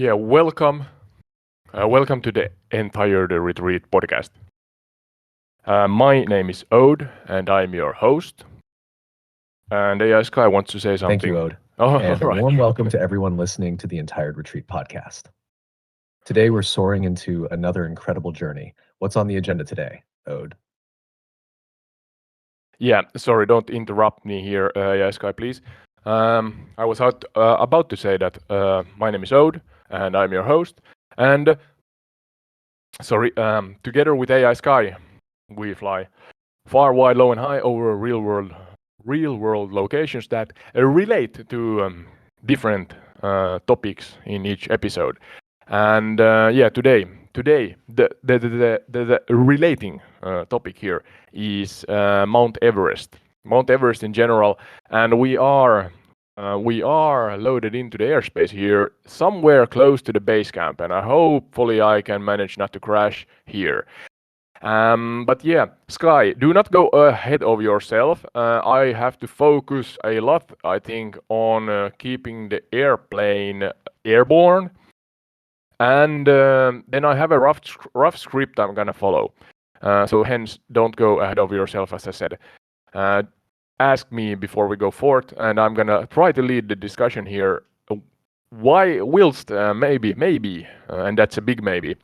Yeah, welcome to the entire The Retreat podcast. My name is Ode, and I'm your host. And AI Sky wants to say something. Thank you, Ode. Oh, And right. a warm welcome to everyone listening to the entire Retreat podcast. Today, we're soaring into another incredible journey. What's on the agenda today, Ode? Yeah, sorry, don't interrupt me here, AI Sky, please. I was about to say that my name is Ode, and I'm your host. And together with AI Sky, we fly far, wide, low, and high over real world locations that relate to different topics in each episode. And today the relating topic here is Mount Everest. Mount Everest in general, and we are loaded into the airspace here, somewhere close to the base camp, and hopefully I can manage not to crash here. But yeah, Sky, do not go ahead of yourself. I have to focus a lot, I think, on keeping the airplane airborne. And then I have a rough script I'm gonna follow. So hence, don't go ahead of yourself, as I said. Ask me before we go forth, and I'm gonna try to lead the discussion here. Why, whilst maybe, and that's a big maybe,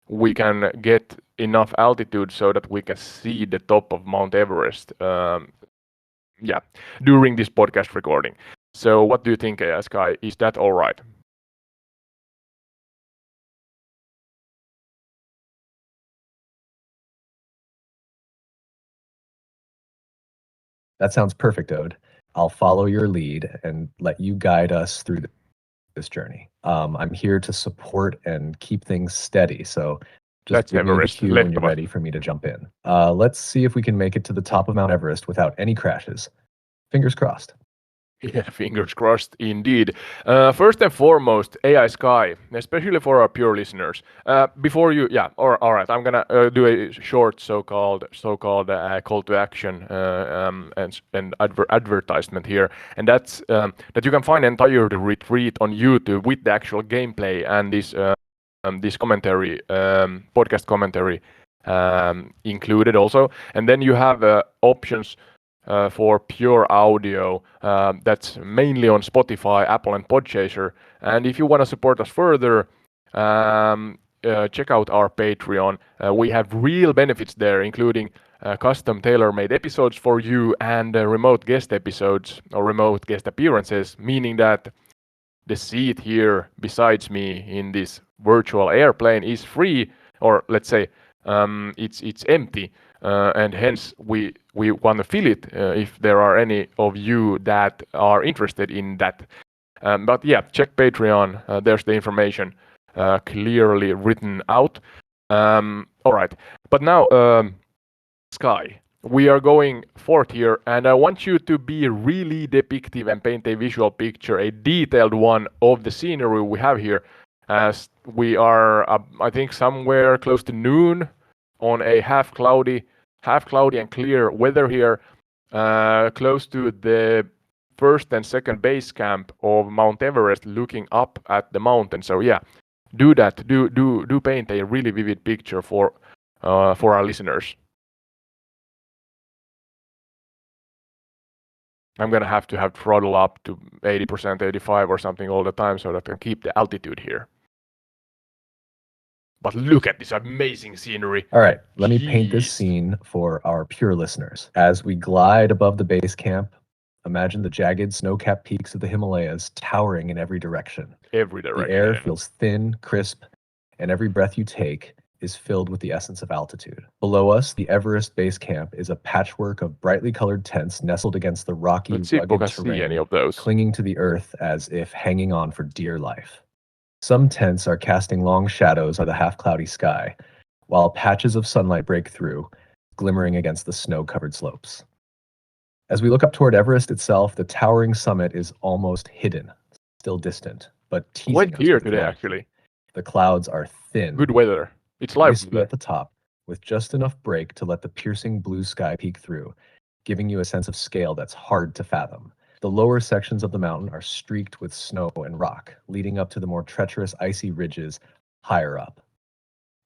we can get enough altitude so that we can see the top of Mount Everest. During this podcast recording. So, what do you think, Sky? Is that all right? That sounds perfect, Ode. I'll follow your lead and let you guide us through this journey. I'm here to support and keep things steady, so just give me the cue when you're ready for me to jump in. Let's see if we can make it to the top of Mount Everest without any crashes. Fingers crossed. Yeah, fingers crossed indeed. First and foremost, AI Sky, especially for our pure listeners. Before you, all right, I'm gonna do a short so-called call to action and advertisement here, and that's that you can find entire the retreat on YouTube with the actual gameplay and this commentary, podcast commentary included also, and then you have options. For pure audio, that's mainly on Spotify, Apple, and Podchaser. And if you want to support us further, check out our Patreon. We have real benefits there, including custom tailor-made episodes for you and remote guest episodes or remote guest appearances, meaning that the seat here besides me in this virtual airplane is free, or let's say it's empty. And hence we want to fill it if there are any of you that are interested in that. But yeah, check Patreon. There's the information clearly written out. All right, but now Sky, we are going forth here, and I want you to be really depictive and paint a visual picture, a detailed one of the scenery we have here, as we are, I think, somewhere close to noon on a half cloudy and clear weather here, close to the first and second base camp of Mount Everest, looking up at the mountain. So yeah, do that. Do paint a really vivid picture for our listeners. I'm gonna have to have throttle up to 80%, 85 or something all the time so that I can keep the altitude here. But look at this amazing scenery. All right, let me paint this scene for our pure listeners. As we glide above the base camp, imagine the jagged snow-capped peaks of the Himalayas towering in every direction. The air feels thin, crisp, and every breath you take is filled with the essence of altitude. Below us, the Everest base camp is a patchwork of brightly colored tents nestled against the rocky, rugged terrain, clinging to the earth as if hanging on for dear life. Some tents are casting long shadows on the half-cloudy sky, while patches of sunlight break through, glimmering against the snow-covered slopes. As we look up toward Everest itself, the towering summit is almost hidden, still distant, but teasing quite us clear with today, light. actually. The clouds are thin. Good weather. It's live Wispy at the top, with just enough break to let the piercing blue sky peek through, giving you a sense of scale that's hard to fathom. The lower sections of the mountain are streaked with snow and rock, leading up to the more treacherous icy ridges higher up.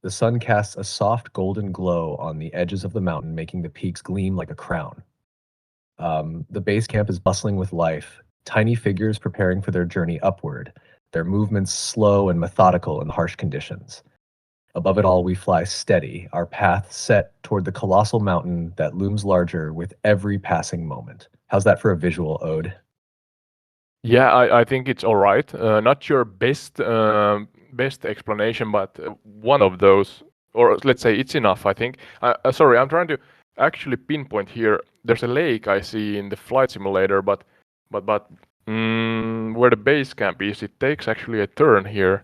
The sun casts a soft golden glow on the edges of the mountain, making the peaks gleam like a crown. The base camp is bustling with life, tiny figures preparing for their journey upward, their movements slow and methodical in harsh conditions. Above it all, we fly steady, our path set toward the colossal mountain that looms larger with every passing moment. How's that for a visual ode? Yeah, I think it's all right. Not your best explanation, but one of those, or let's say it's enough. I think. Sorry, I'm trying to actually pinpoint here. There's a lake I see in the flight simulator, but where the base camp is, it takes actually a turn here.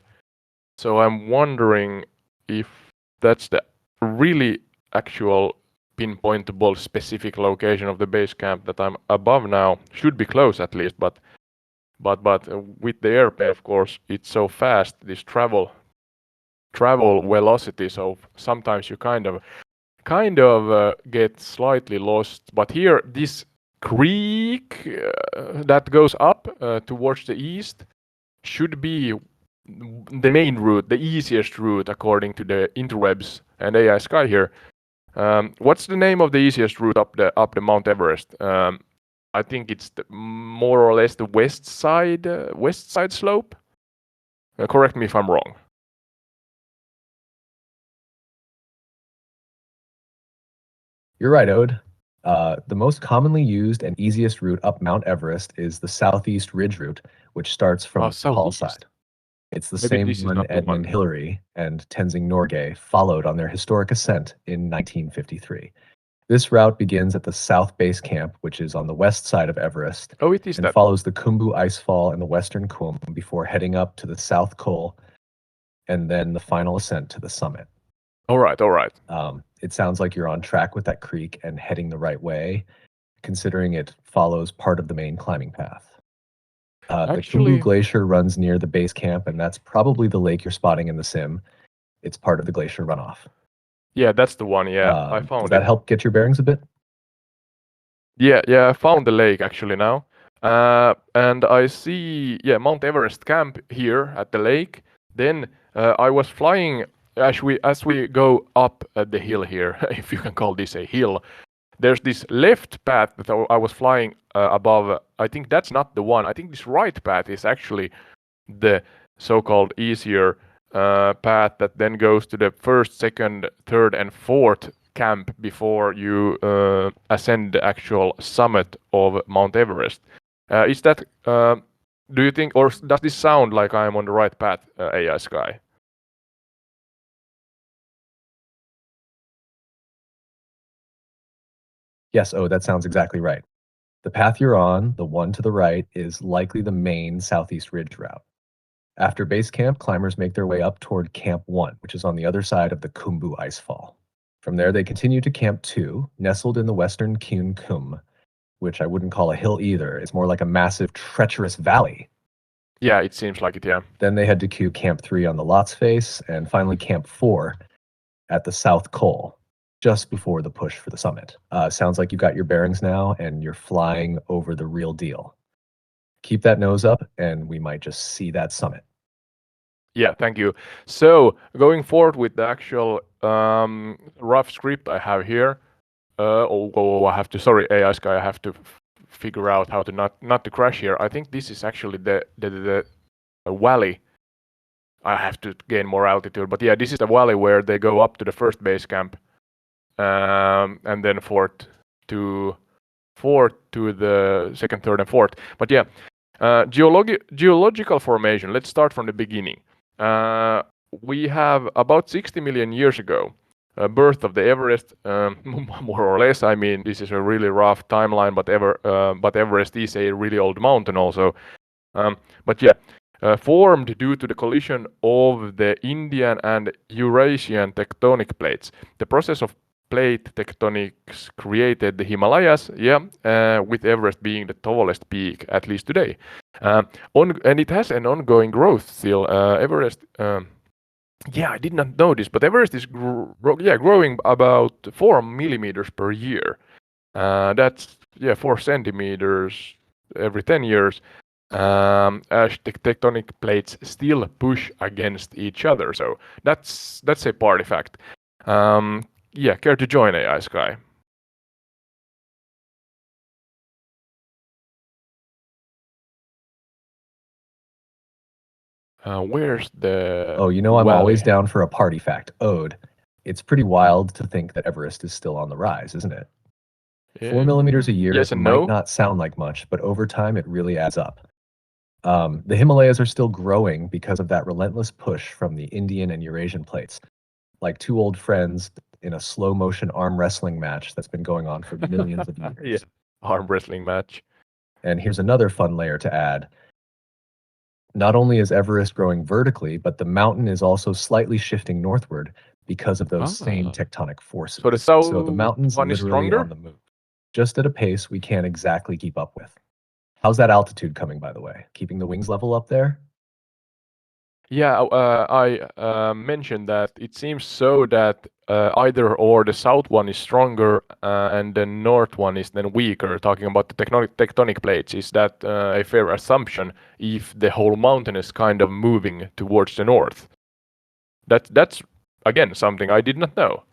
So I'm wondering if that's the really actual pinpointable specific location of the base camp that I'm above now. Should be close at least, but with the airplane, of course, it's so fast, this travel velocity, so sometimes you kind of get slightly lost. But here, this creek that goes up towards the east should be the main route, the easiest route according to the interwebs and AI Sky here. What's the name of the easiest route up the Mount Everest? I think it's more or less the west side slope. Correct me if I'm wrong. You're right, Ode. The most commonly used and easiest route up Mount Everest is the Southeast Ridge route, which starts from the Nepal Southeast. side. It's the Maybe same this is one not the Edmund one. Hillary and Tenzing Norgay followed on their historic ascent in 1953. This route begins at the South Base Camp, which is on the west side of Everest, Oh, it is and that. follows the Khumbu Icefall and the Western Khum before heading up to the South Col and then the final ascent to the summit. All right. It sounds like you're on track with that creek and heading the right way, considering it follows part of the main climbing path. The Khumbu Glacier runs near the base camp, and that's probably the lake you're spotting in the sim. It's part of the glacier runoff. Yeah, that's the one. Yeah, I found Does that help get your bearings a bit? Yeah, I found the lake actually now. And I see, Mount Everest camp here at the lake. Then I was flying as we go up the hill here, if you can call this a hill. There's this left path that I was flying above. I think that's not the one. I think this right path is actually the so-called easier path that then goes to the first, second, third, and fourth camp before you ascend the actual summit of Mount Everest. Is that, do you think, or does this sound like I am on the right path, AI Sky? Yes, that sounds exactly right. The path you're on, the one to the right, is likely the main Southeast Ridge route. After base camp, climbers make their way up toward Camp 1, which is on the other side of the Khumbu Icefall. From there, they continue to Camp 2, nestled in the western Kyun Kum, which I wouldn't call a hill either. It's more like a massive, treacherous valley. Yeah, it seems like it, yeah. Then they head to Camp 3 on the Lot's Face, and finally Camp 4 at the South Col, just before the push for the summit. Sounds like you got your bearings now, and you're flying over the real deal. Keep that nose up, and we might just see that summit. Yeah, thank you. So, going forward with the actual rough script I have here, I have to, sorry, AI Sky, I have to figure out how to not to crash here. I think this is actually the valley. I have to gain more altitude, but yeah, this is the valley where they go up to the first base camp, and then fourth to the second, third, and fourth. But yeah, geological formation. Let's start from the beginning. We have about 60 million years ago, birth of the Everest, more or less. I mean, this is a really rough timeline, but Everest is a really old mountain also. But yeah, formed due to the collision of the Indian and Eurasian tectonic plates. The process of plate tectonics created the Himalayas, with Everest being the tallest peak, at least today. And it has an ongoing growth still. Everest, I did not know this, but Everest is growing about 4 millimeters per year. That's 4 centimeters every 10 years, as the tectonic plates still push against each other. So that's a party fact. Yeah, care to join AI Sky? Where's the Oh, you know I'm always down for a party fact. Ode. It's pretty wild to think that Everest is still on the rise, isn't it? 4 millimeters a year Yes and might no. not sound like much, but over time it really adds up. The Himalayas are still growing because of that relentless push from the Indian and Eurasian plates, like two old friends in a slow motion arm wrestling match that's been going on for millions of years. Yeah, arm wrestling match. And here's another fun layer to add. Not only is Everest growing vertically, but the mountain is also slightly shifting northward because of those same tectonic forces. So the So south the mountain's one is literally stronger? on the move, just at a pace we can't exactly keep up with. How's that altitude coming, by the way? Keeping the wings level up there? Yeah, I mentioned that it seems so that either or the south one is stronger and the north one is then weaker. Talking about the tectonic plates, is that a fair assumption if the whole mountain is kind of moving towards the north? That's again something I did not know.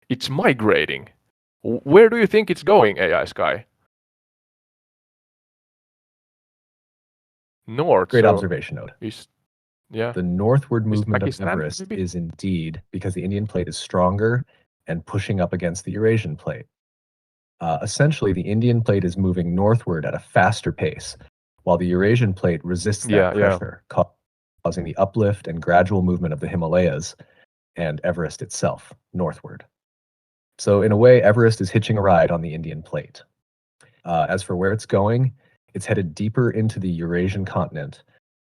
It's migrating. Where do you think it's going, AI Sky? North. Great So observation, Ode. yeah. The northward Is movement of Pakistan Everest maybe? is indeed because the Indian plate is stronger and pushing up against the Eurasian plate. Essentially, the Indian plate is moving northward at a faster pace, while the Eurasian plate resists that Yeah, yeah. pressure, causing the uplift and gradual movement of the Himalayas and Everest itself northward. So, in a way, Everest is hitching a ride on the Indian plate. As for where it's going, it's headed deeper into the Eurasian continent,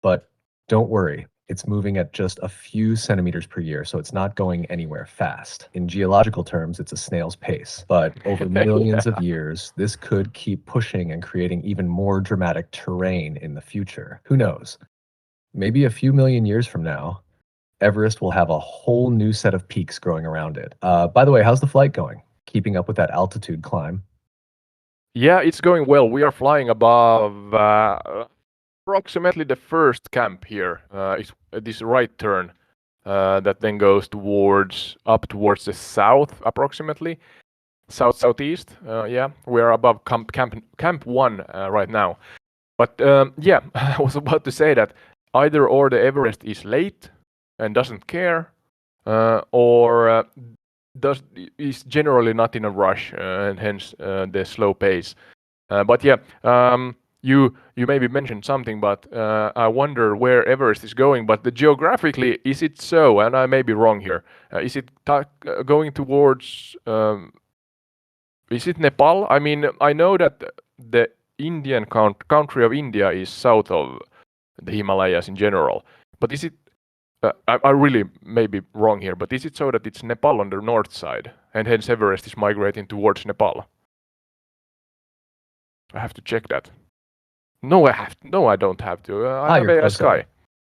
but don't worry, it's moving at just a few centimeters per year, so it's not going anywhere fast. In geological terms, it's a snail's pace, but over millions of years, this could keep pushing and creating even more dramatic terrain in the future. Who knows? Maybe a few million years from now, Everest will have a whole new set of peaks growing around it. By the way, how's the flight going? Keeping up with that altitude climb? Yeah, it's going well. We are flying above approximately the first camp here. Is this right turn that then goes towards the south, approximately southeast. Yeah, we are above camp 1 right now. But yeah, I was about to say that either or the Everest is late and doesn't care, or is generally not in a rush, and hence the slow pace. But yeah, you maybe mentioned something, but I wonder where Everest is going. But geographically, is it so? And I may be wrong here. Is it going towards? Is it Nepal? I mean, I know that the Indian country of India is south of the Himalayas in general. But is it? I really may be wrong here. But is it so that it's Nepal on the north side, and hence Everest is migrating towards Nepal? I have to check that. No, I don't have to. I have You're a close, Ode. Sky.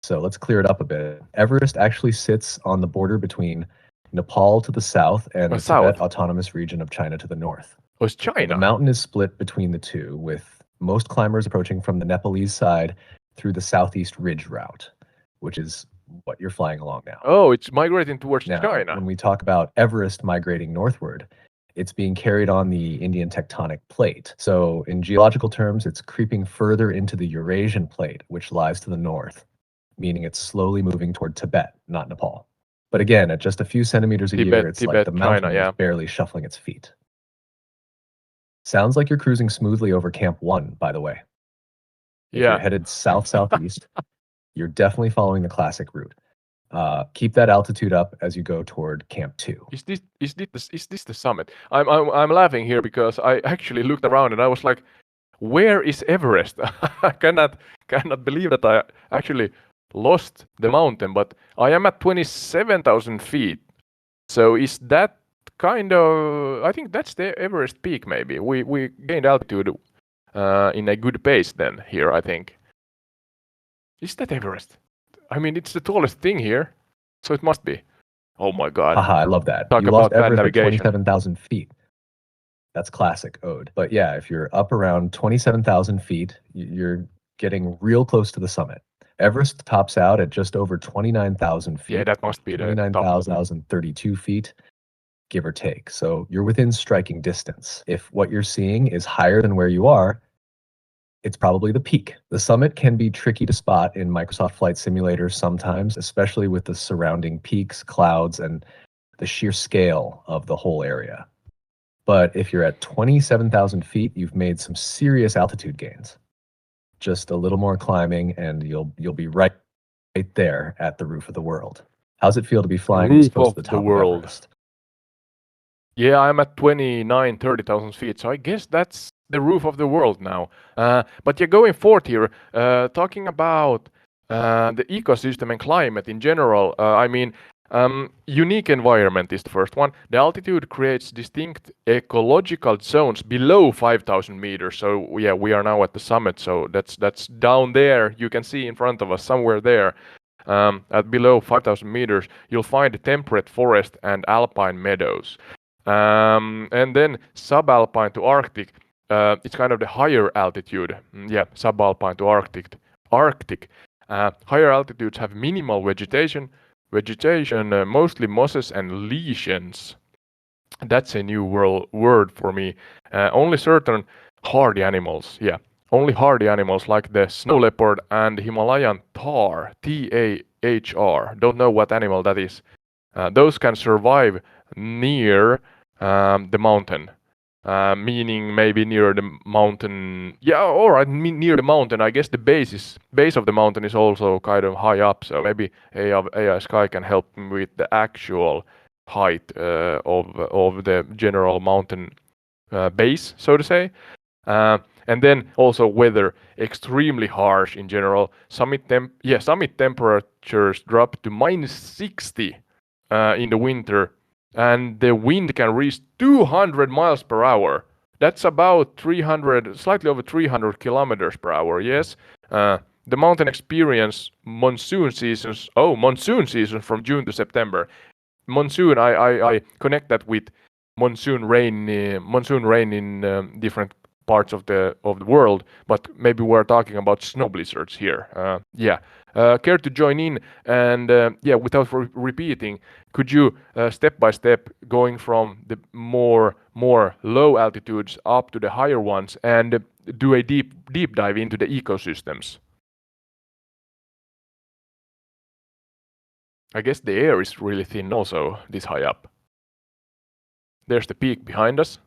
So let's clear it up a bit. Everest actually sits on the border between Nepal to the south and the South. Tibet Autonomous Region of China to the north. Oh, it's So the China. mountain is split between the two, with most climbers approaching from the Nepalese side through the southeast ridge route, which is what you're flying along now. Oh, it's migrating towards Now, China. when we talk about Everest migrating northward, it's being carried on the Indian tectonic plate. So, in geological terms, it's creeping further into the Eurasian plate, which lies to the north, meaning it's slowly moving toward Tibet, not Nepal. But again, at just a few centimeters a year, it's like the mountain China, yeah. is barely shuffling its feet. Sounds like you're cruising smoothly over Camp 1, by the way. If you're headed south-southeast, you're definitely following the classic route. Keep that altitude up as you go toward Camp 2. Is this the summit? I'm laughing here because I actually looked around and I was like, where is Everest? I cannot believe that I actually lost the mountain, but I am at 27,000 feet. So is that kind of? I think that's the Everest peak. Maybe we gained altitude in a good pace then here. I think. Is that Everest? I mean, it's the tallest thing here, so it must be. Oh my God! Haha, I love that. Talk You about lost bad Everest at navigation. 27,000 feet. That's classic ode. But yeah, if you're up around 27,000 feet, you're getting real close to the summit. Everest tops out at just over 29,000 Yeah, feet, that must be the top. 29,032 feet, give or take. So you're within striking distance. If what you're seeing is higher than where you are, it's probably the peak. The summit can be tricky to spot in Microsoft Flight Simulator sometimes, especially with the surrounding peaks, clouds, and the sheer scale of the whole area. But if you're at 27,000 feet, you've made some serious altitude gains. Just a little more climbing and you'll be right there at the roof of the world. How's it feel to be flying this Roof close to of the the top of world. Everest? Yeah, I'm at 29, 30,000 feet, so I guess that's the roof of the world now. But yeah, going forth here, talking about the ecosystem and climate in general, I mean, unique environment is the first one. The altitude creates distinct ecological zones below 5,000 meters. So yeah, we are now at the summit, so that's down there. You can see in front of us, somewhere there. At below 5,000 meters, you'll find temperate forest and alpine meadows. And then subalpine to Arctic, it's kind of the higher altitude. Yeah, subalpine to Arctic. Arctic. Higher altitudes have minimal vegetation. Mostly mosses and lichens. That's a new word for me. Only certain hardy animals. Yeah, only hardy animals like the snow leopard and Himalayan tahr. Tahr. Don't know what animal that is. Those can survive near the mountain, meaning maybe near the mountain. Yeah, all right, near the mountain. I guess the base of the mountain is also kind of high up, so maybe AI Sky can help me with the actual height of the general mountain base, so to say. And then also weather extremely harsh in general. Summit temperatures drop to -60 in the winter, and the wind can reach 200 miles per hour. That's about 300, slightly over 300 kilometers per hour. Yes. The mountain experience monsoon seasons. Oh, monsoon season from June to September. Monsoon. I connect that with monsoon rain. Monsoon rain in different parts of the world, but maybe we're talking about snow blizzards here. Yeah. Care to join in? And yeah, without repeating, could you step by step going from the more low altitudes up to the higher ones and do a deep dive into the ecosystems? I guess the air is really thin also this high up. There's the peak behind us,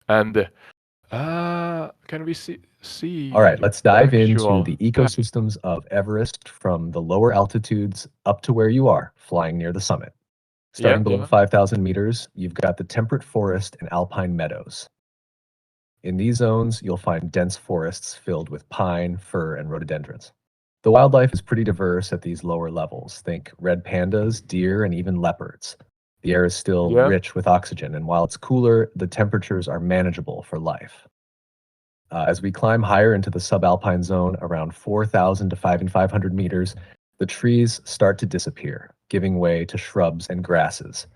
and can we see? All right, let's dive into the actual ecosystems of Everest from the lower altitudes up to where you are, flying near the summit. Starting below 5,000 meters, you've got the temperate forest and alpine meadows. In these zones, you'll find dense forests filled with pine, fir, and rhododendrons. The wildlife is pretty diverse at these lower levels. Think red pandas, deer, and even leopards. The air is still Yeah. rich with oxygen, and while it's cooler, the temperatures are manageable for life. As we climb higher into the subalpine zone, around 4,000 to 5,500 meters, the trees start to disappear, giving way to shrubs and grasses.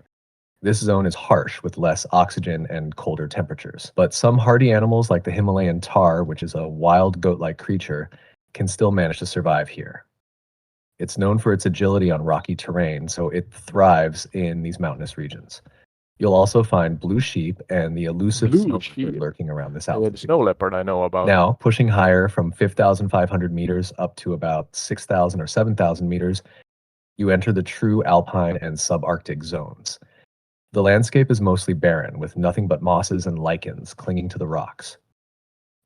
This zone is harsh with less oxygen and colder temperatures. But some hardy animals like the Himalayan tahr, which is a wild goat-like creature, can still manage to survive here. It's known for its agility on rocky terrain, so it thrives in these mountainous regions. You'll also find blue sheep and the elusive snow leopard lurking around this altitude. The snow leopard I know about. Now, pushing higher from 5,500 meters up to about 6,000 or 7,000 meters, you enter the true alpine and subarctic zones. The landscape is mostly barren, with nothing but mosses and lichens clinging to the rocks.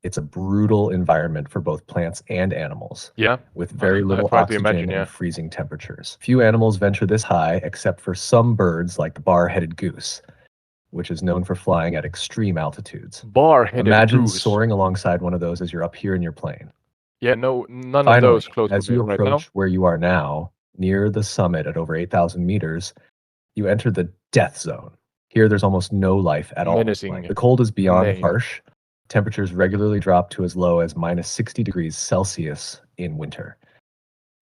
It's a brutal environment for both plants and animals. Yeah. With very little try to oxygen imagine, and yeah. freezing temperatures. Few animals venture this high, except for some birds like the bar-headed goose, which is known for flying at extreme altitudes. Bar-headed Imagine goose. soaring alongside one of those as you're up here in your plane. Yeah, no, none Finally, of those close as to me you right now. approach where you are now, near the summit at over 8,000 meters, you enter the death zone. Here, there's almost no life at all. Menacing The cold is beyond name. harsh. Temperatures regularly drop to as low as -60 degrees Celsius in winter.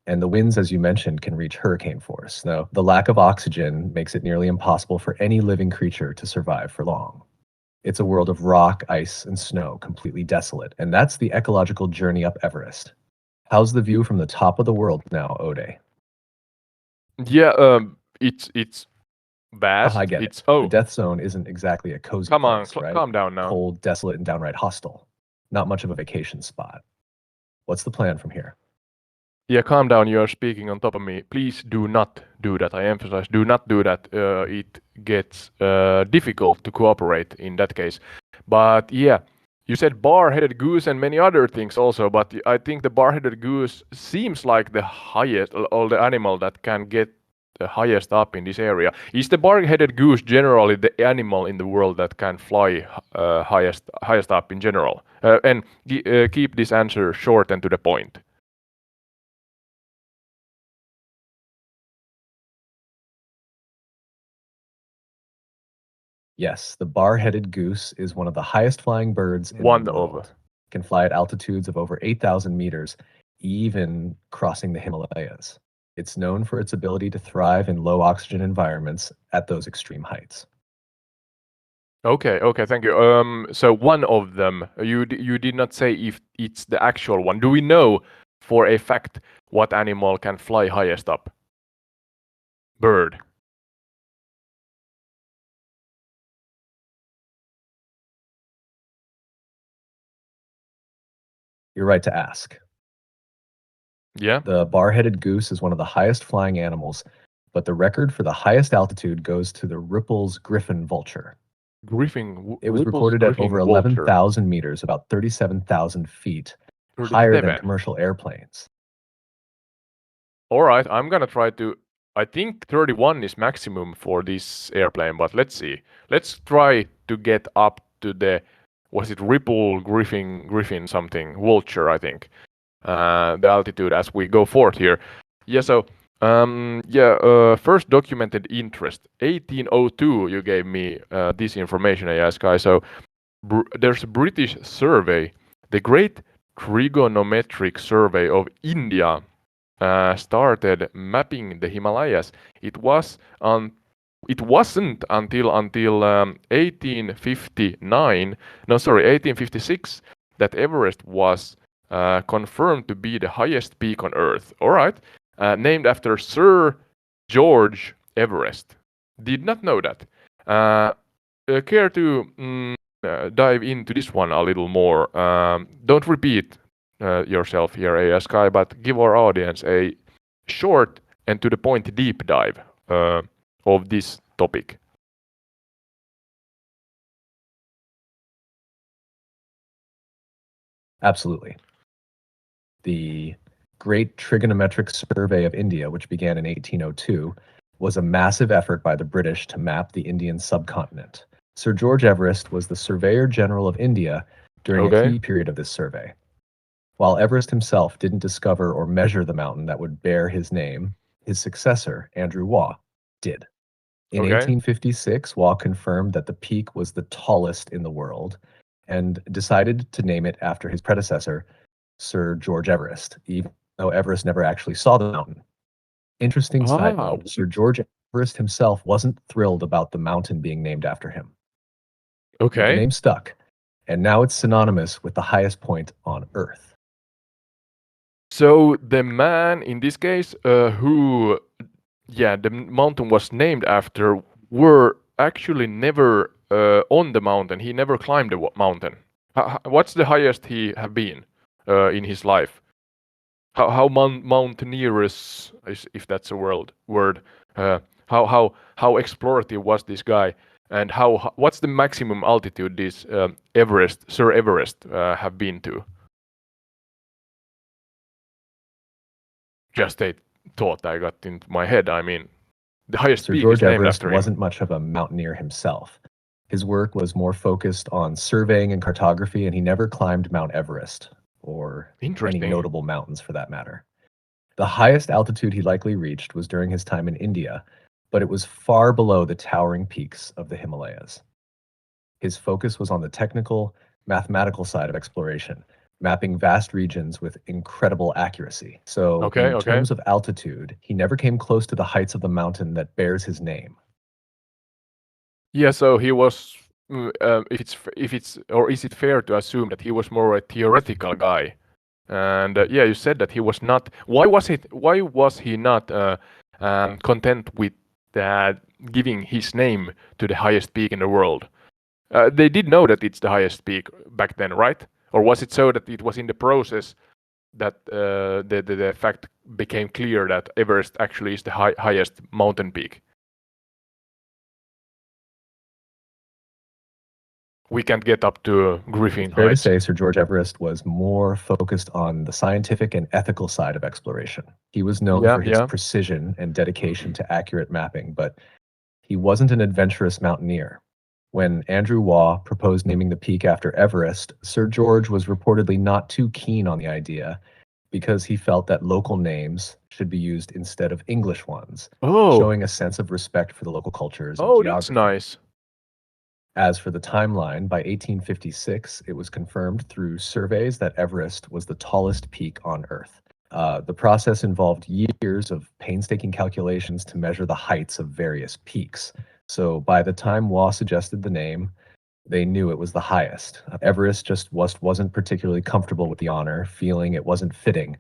And the winds, as you mentioned, can reach hurricane force. Now, the lack of oxygen makes it nearly impossible for any living creature to survive for long. It's a world of rock, ice, and snow, completely desolate. And that's the ecological journey up Everest. How's the view from the top of the world now, Ode? Yeah, it's Ah, I vast. get it. It's The oh, death zone isn't exactly a cozy come on, place, right? calm down now. Cold, desolate, and downright hostile. Not much of a vacation spot. What's the plan from here? Yeah, calm down. You are speaking on top of me. Please do not do that. I emphasize, do not do that. It gets difficult to cooperate in that case. But yeah, you said bar-headed goose and many other things also. But I think the bar-headed goose seems like the highest, or the animal that can get the highest up in this area. Is the bar-headed goose generally the animal in the world that can fly highest up in general? And keep this answer short and to the point. Yes, the bar-headed goose is one of the highest flying birds in the One of. world. It can fly at altitudes of over 8,000 meters, even crossing the Himalayas. It's known for its ability to thrive in low oxygen environments at those extreme heights. Okay, okay, thank you. So one of them, you did not say if it's the actual one. Do we know for a fact what animal can fly highest up? Bird. You're right to ask. Yeah. The bar-headed goose is one of the highest flying animals, but the record for the highest altitude goes to the Ripple's griffon vulture. It was Whipple's recorded at over Griffin vulture. 11,000 meters, about 37,000 feet, higher than 37. commercial airplanes. All right, I'm gonna try to. I think 31 is maximum for this airplane, but let's see. Let's try to get up to the. Was it Ripple Griffin something vulture? I think. The altitude as we go forth here. Yeah, so first documented interest 1802. You gave me this information, yes, guy. So there's a British survey, the Great Trigonometric Survey of India, started mapping the Himalayas. It wasn't until 1859, no, sorry, 1856, that Everest was confirmed to be the highest peak on Earth. All right, named after Sir George Everest. Did not know that. Care to dive into this one a little more? Don't repeat yourself here, ASKY, but give our audience a short and to the point deep dive of this topic. Absolutely. The Great Trigonometric Survey of India, which began in 1802, was a massive effort by the British to map the Indian subcontinent. Sir George Everest was the Surveyor General of India during a key period of this survey. While Everest himself didn't discover or measure the mountain that would bear his name, his successor, Andrew Waugh, did. In 1856, Waugh confirmed that the peak was the tallest in the world and decided to name it after his predecessor, Sir George Everest, even though Everest never actually saw the mountain. Interesting side note, Sir George Everest himself wasn't thrilled about the mountain being named after him. But the name stuck, and now it's synonymous with the highest point on Earth. So the man in this case, who, the mountain was named after, were actually never on the mountain. He never climbed the mountain. What's the highest he have been in his life? How mountaineerous, if that's a word. How explorative was this guy, and what's the maximum altitude this Sir Everest have been to? Just a thought I got into my head. I mean, the highest Sir peak George is named Everest after him. wasn't much of a mountaineer himself. His work was more focused on surveying and cartography, and he never climbed Mount Everest, or any notable mountains for that matter. The highest altitude he likely reached was during his time in India, but it was far below the towering peaks of the Himalayas. His focus was on the technical, mathematical side of exploration, mapping vast regions with incredible accuracy. So, in terms of altitude, he never came close to the heights of the mountain that bears his name. Yeah, so he was if it's or is it fair to assume that he was more a theoretical guy? And yeah, you said that he was not. Why was it? Why was he not content with giving his name to the highest peak in the world? They did know that it's the highest peak back then, right? Or was it so that it was in the process that the fact became clear that Everest actually is the highest mountain peak? We can't get up to Griffin It's fair to Heights. say Sir George Everest was more focused on the scientific and ethical side of exploration. He was known Yeah, for his yeah. precision and dedication to accurate mapping, but he wasn't an adventurous mountaineer. When Andrew Waugh proposed naming the peak after Everest, Sir George was reportedly not too keen on the idea because he felt that local names should be used instead of English ones, Oh, showing a sense of respect for the local cultures and oh, that's geography. nice. As for the timeline, by 1856, it was confirmed through surveys that Everest was the tallest peak on Earth. The process involved years of painstaking calculations to measure the heights of various peaks. So by the time Waugh suggested the name, they knew it was the highest. Everest just wasn't particularly comfortable with the honor, feeling it wasn't fitting,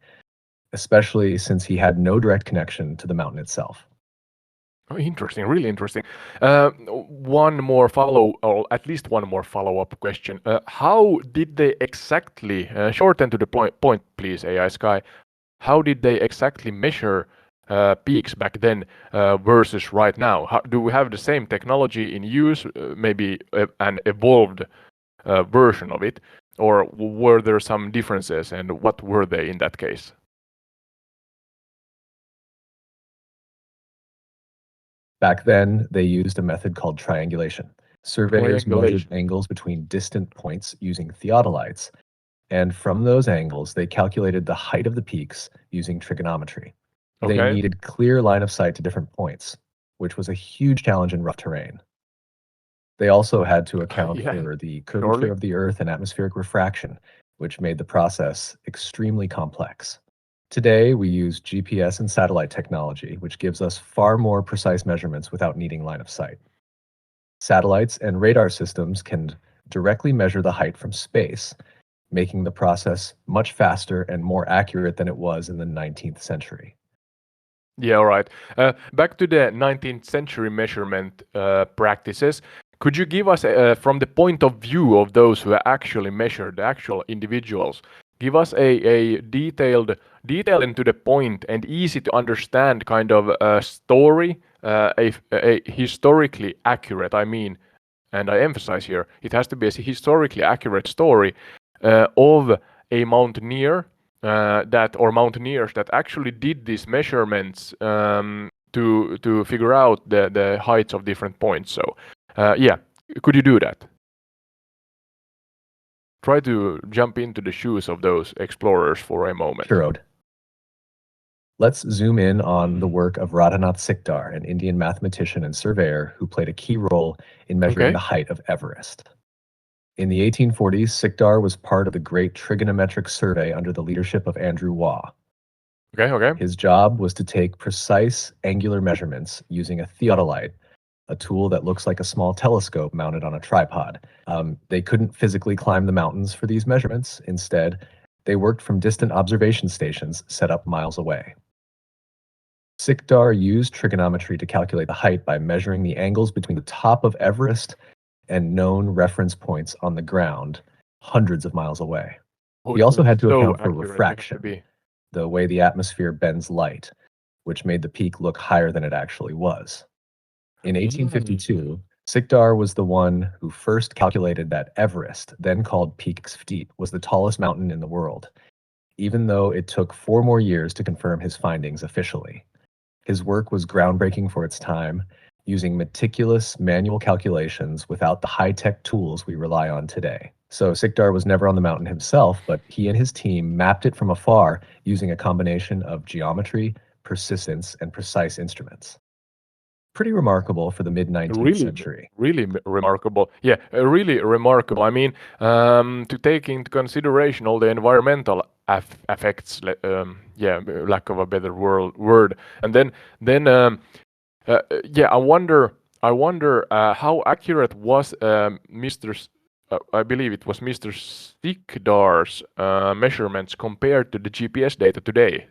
especially since he had no direct connection to the mountain itself. Oh, interesting, really interesting. One more or at least one more follow-up question. How did they exactly, shorten to the point, please, AI Sky, how did they exactly measure peaks back then versus right now? Do we have the same technology in use, maybe an evolved version of it, or were there some differences, and what were they in that case? Back then, they used a method called triangulation. Surveyors measured angles between distant points using theodolites, and from those angles, they calculated the height of the peaks using trigonometry. They Okay. needed clear line of sight to different points, which was a huge challenge in rough terrain. They also had to account Yeah, for the surely. curvature of the Earth and atmospheric refraction, which made the process extremely complex. Today, we use GPS and satellite technology, which gives us far more precise measurements without needing line of sight. Satellites and radar systems can directly measure the height from space, making the process much faster and more accurate than it was in the 19th century. Yeah, all right. Back to the 19th century measurement practices. Could you give us, from the point of view of those who actually measured the actual individuals, give us a detailed and to the point and easy to understand kind of story, a historically accurate, I mean, and I emphasize here, it has to be a historically accurate story of a mountaineer mountaineers that actually did these measurements to figure out the heights of different points. So yeah, could you do that? Try to jump into the shoes of those explorers for a moment. Sure, Ode. Let's zoom in on the work of Radhanath Sikdar, an Indian mathematician and surveyor who played a key role in measuring the height of Everest. In the 1840s, Sikdar was part of the Great Trigonometric Survey under the leadership of Andrew Waugh. Okay. His job was to take precise angular measurements using a theodolite, a tool that looks like a small telescope mounted on a tripod. They couldn't physically climb the mountains for these measurements. Instead, they worked from distant observation stations set up miles away. Sikdar used trigonometry to calculate the height by measuring the angles between the top of Everest and known reference points on the ground, hundreds of miles away. He also had to account for refraction, the way the atmosphere bends light, which made the peak look higher than it actually was. In 1852, Sikdar was the one who first calculated that Everest, then called Peak Msfs, was the tallest mountain in the world, even though it took 4 more years to confirm his findings officially. His work was groundbreaking for its time, using meticulous manual calculations without the high-tech tools we rely on today. So Sikdar was never on the mountain himself, but he and his team mapped it from afar using a combination of geometry, persistence, and precise instruments. Pretty remarkable for the mid-19th century. Really remarkable. Yeah, really remarkable. I mean, to take into consideration all the environmental effects, lack of a better word, and then yeah, I wonder I wonder how accurate was I believe it was Mr. Sikdar's measurements compared to the GPS data today.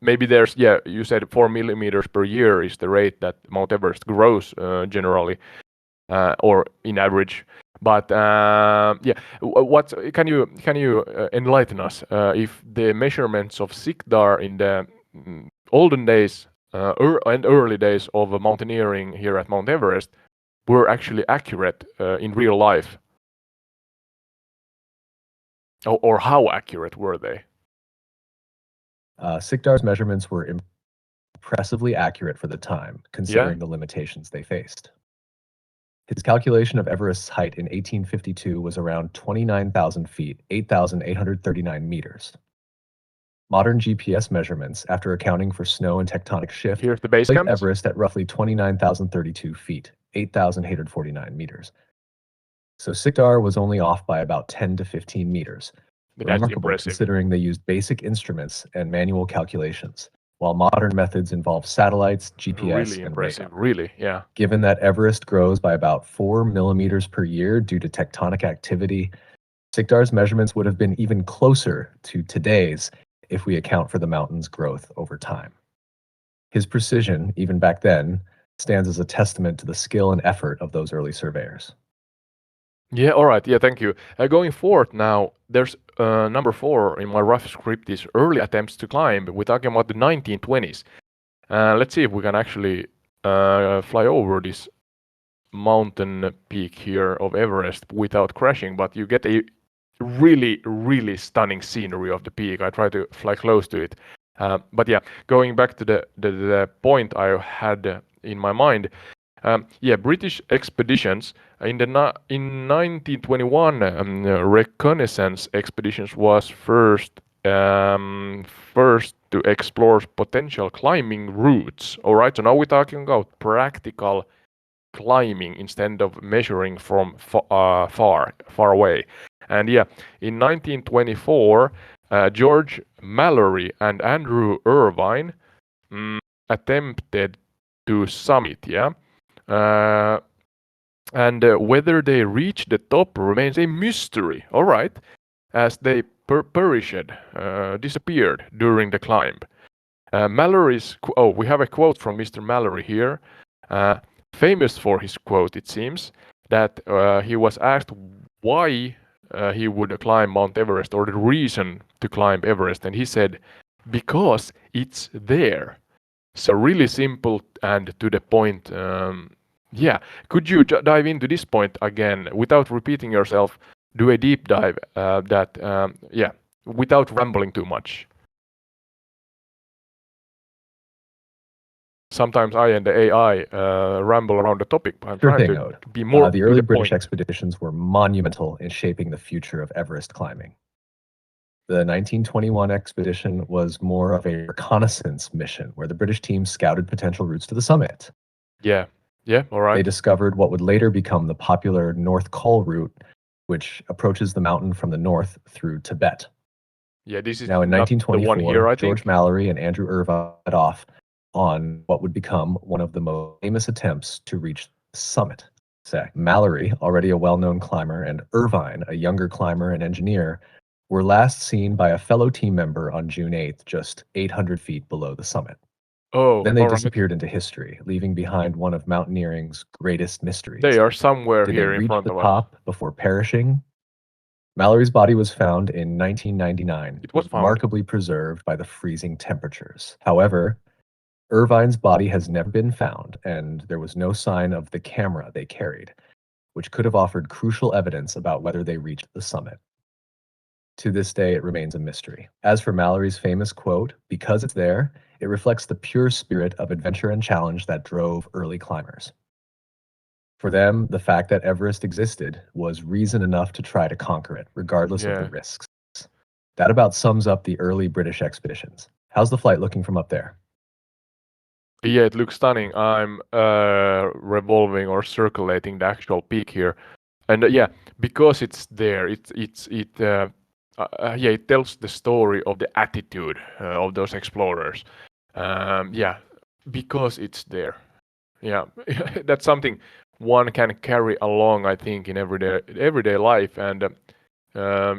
Maybe there's, yeah, you said 4 millimeters per year is the rate that Mount Everest grows generally, or in average. But yeah, what can you enlighten us if the measurements of Sikdar in the olden days and early days of mountaineering here at Mount Everest were actually accurate in real life? Or how accurate were they? Sikdar's measurements were impressively accurate for the time, considering the limitations they faced. His calculation of Everest's height in 1852 was around 29,000 feet, 8,839 meters. Modern GPS measurements, after accounting for snow and tectonic shift, Here's the base place camp. Everest at roughly 29,032 feet, 8,849 meters. So Sikdar was only off by about 10 to 15 meters. That's Remarkable impressive. considering they used basic instruments and manual calculations, while modern methods involve satellites, GPS, Really and impressive. radar. Really, yeah. Given that Everest grows by about 4 millimeters per year due to tectonic activity, Sikdar's measurements would have been even closer to today's if we account for the mountain's growth over time. His precision, even back then, stands as a testament to the skill and effort of those early surveyors. Yeah, all right. Yeah, thank you. Going forward now, there's number 4 in my rough script is early attempts to climb. We're talking about the 1920s. Let's see if we can actually fly over this mountain peak here of Everest without crashing, but you get a really, really stunning scenery of the peak. I try to fly close to it. But yeah, going back to the point I had in my mind, yeah, British expeditions in 1921, reconnaissance expeditions was first to explore potential climbing routes. All right, so now we're talking about practical climbing instead of measuring from far away. And yeah, in 1924, George Mallory and Andrew Irvine attempted to summit. Yeah. And whether they reached the top remains a mystery, all right, as they perished, disappeared during the climb. We have a quote from Mr. Mallory here, famous for his quote, it seems, that he was asked why he would climb Mount Everest or the reason to climb Everest, and he said, because it's there. So really simple and to the point. Yeah, could you dive into this point again without repeating yourself? Do a deep dive without rambling too much. Sometimes I and the AI ramble around the topic, but I'm trying to be more the to early the British point. expeditions were monumental in shaping the future of Everest climbing. The 1921 expedition was more of a reconnaissance mission where the British team scouted potential routes to the summit. Yeah, all right. They discovered what would later become the popular North Col route, which approaches the mountain from the north through Tibet. Yeah, this is now in not 1924, the one here, I George think. Mallory and Andrew Irvine set off on what would become one of the most famous attempts to reach the summit. Mallory, already a well-known climber, and Irvine, a younger climber and engineer, were last seen by a fellow team member on June 8th, just 800 feet below the summit. Then they disappeared into history, leaving behind one of mountaineering's greatest mysteries. They are somewhere Did here they in reach front the of us. top before perishing? Mallory's body was found in 1999. It was remarkably preserved by the freezing temperatures. However, Irvine's body has never been found, and there was no sign of the camera they carried, which could have offered crucial evidence about whether they reached the summit. To this day, it remains a mystery. As for Mallory's famous quote, because it's there, it reflects the pure spirit of adventure and challenge that drove early climbers. For them, the fact that Everest existed was reason enough to try to conquer it, regardless of the risks. That about sums up the early British expeditions. How's the flight looking from up there? Yeah, it looks stunning. I'm revolving or circulating the actual peak here, and because it's there, it tells the story of the attitude of those explorers. Because it's there. Yeah, that's something one can carry along, I think, in everyday life, and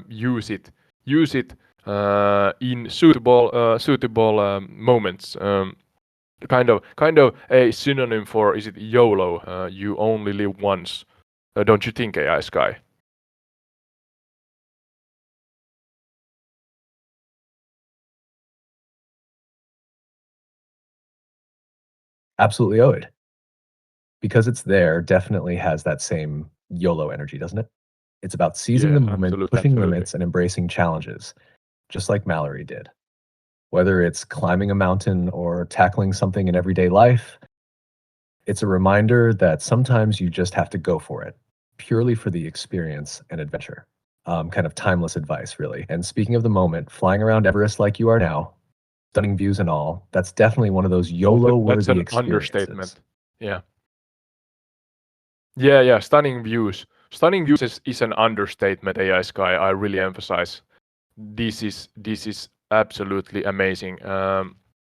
use it in suitable moments. Kind of a synonym for, is it YOLO? You only live once. Don't you think, AI Sky? Absolutely owe it. Because it's there, definitely has that same YOLO energy, doesn't it? It's about seizing Yeah, the moment, absolutely, pushing absolutely. limits, and embracing challenges, just like Mallory did. Whether it's climbing a mountain or tackling something in everyday life, it's a reminder that sometimes you just have to go for it, purely for the experience and adventure. Kind of timeless advice, really. And speaking of the moment, flying around Everest like you are now, stunning views and all, that's definitely one of those Oh, that's YOLO-worthy an experiences. understatement. Yeah. Yeah, yeah, stunning views. Stunning views is an understatement, AI Sky. I really emphasize. This is absolutely amazing.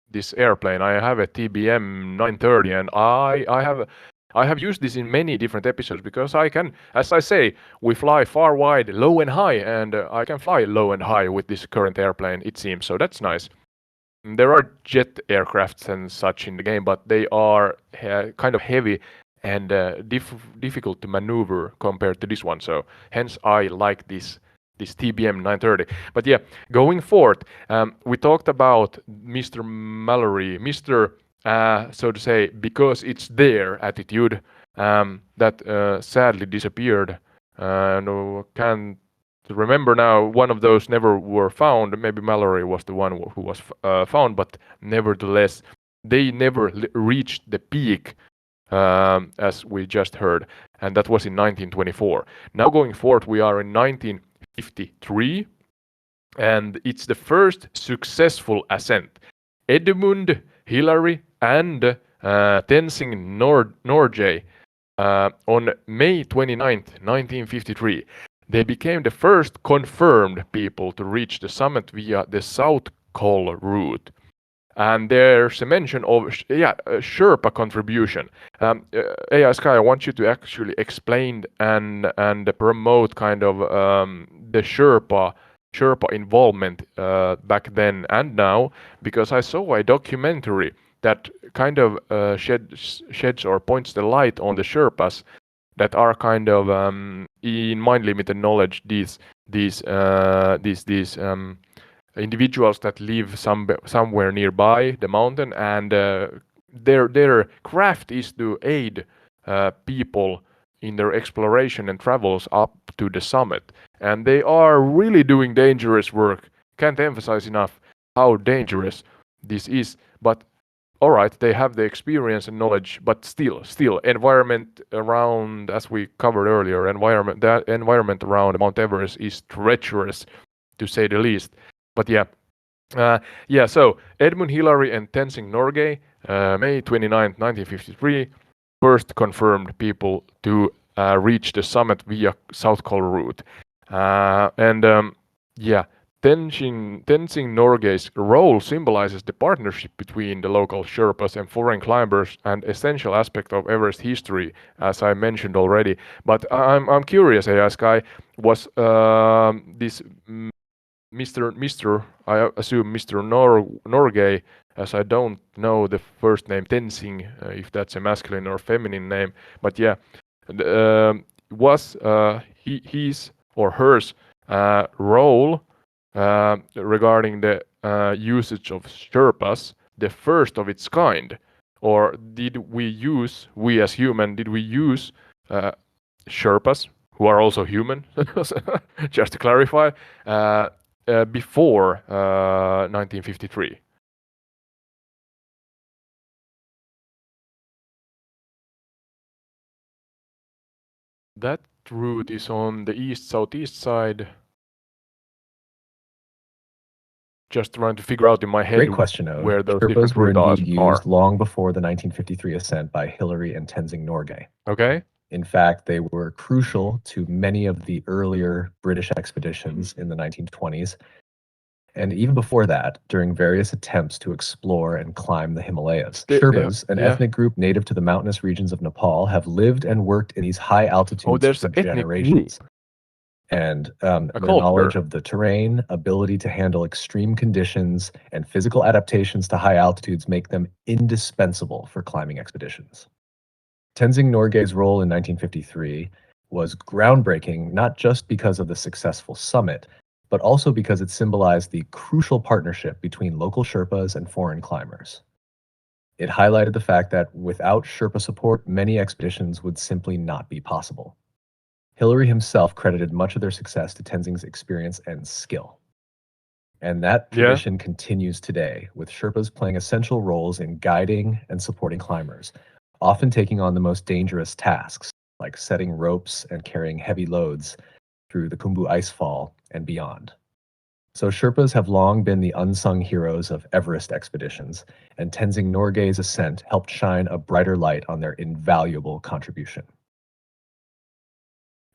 This airplane, I have a TBM 930, and I have used this in many different episodes because I can, as I say, we fly far, wide, low and high, and I can fly low and high with this current airplane. It seems so. That's nice. There are jet aircrafts and such in the game, but they are kind of heavy and difficult to maneuver compared to this one. So hence I like this TBM 930. But yeah, going forward, we talked about Mr. Mallory, Mr. So to say, because it's there attitude that sadly disappeared. No, can't remember now. One of those never were found. Maybe Mallory was the one who was found, but nevertheless, they never reached the peak, as we just heard, and that was in 1924. Now going forward, we are in 1953, and it's the first successful ascent. Edmund Hillary and Tenzing Norgay on May 29th, 1953. They became the first confirmed people to reach the summit via the South Col route. And there's a mention of Sherpa contribution. AI Sky, I want you to actually explain and promote kind of the Sherpa involvement back then and now, because I saw a documentary that kind of sheds or points the light on the Sherpas that are kind of in mind limited knowledge these individuals that live somewhere nearby the mountain, and their craft is to aid people in their exploration and travels up to the summit, and they are really doing dangerous work. Can't emphasize enough how dangerous this is, but all right, they have the experience and knowledge, but still environment around, as we covered earlier, that environment around Mount Everest is treacherous, to say the least. But yeah. So Edmund Hillary and Tenzing Norgay, May 29th, 1953, first confirmed people to reach the summit via South Col route, and yeah. Tenzing Norgay's role symbolizes the partnership between the local Sherpas and foreign climbers, and essential aspect of Everest history, as I mentioned already. But I'm curious, AI Sky, was this Mr. I assume Mr. Norgay, as I don't know the first name Tenzing, if that's a masculine or feminine name, but yeah, was his or hers role regarding the usage of Sherpas the first of its kind, or did we as human, did we use Sherpas who are also human, just to clarify, before 1953? That route is on the east-southeast side. Just trying to figure out in my head Great question, Ode. where those different Sherpas were routes indeed are. used long before the 1953 ascent by Hillary and Tenzing Norgay. Okay. In fact, they were crucial to many of the earlier British expeditions in the 1920s, And even before that, during various attempts to explore and climb the Himalayas, Yeah, Sherpas, an yeah. ethnic group native to the mountainous regions of Nepal, have lived and worked in these high Oh, altitudes there's for an ethnic group, generations. And a their knowledge culture. of the terrain, ability to handle extreme conditions, and physical adaptations to high altitudes make them indispensable for climbing expeditions. Tenzing Norgay's role in 1953 was groundbreaking not just because of the successful summit, but also because it symbolized the crucial partnership between local Sherpas and foreign climbers. It highlighted the fact that without Sherpa support, many expeditions would simply not be possible. Hillary himself credited much of their success to Tenzing's experience and skill. And that Yeah. tradition continues today, with Sherpas playing essential roles in guiding and supporting climbers, often taking on the most dangerous tasks, like setting ropes and carrying heavy loads through the Khumbu Icefall and beyond. So Sherpas have long been the unsung heroes of Everest expeditions, and Tenzing Norgay's ascent helped shine a brighter light on their invaluable contribution.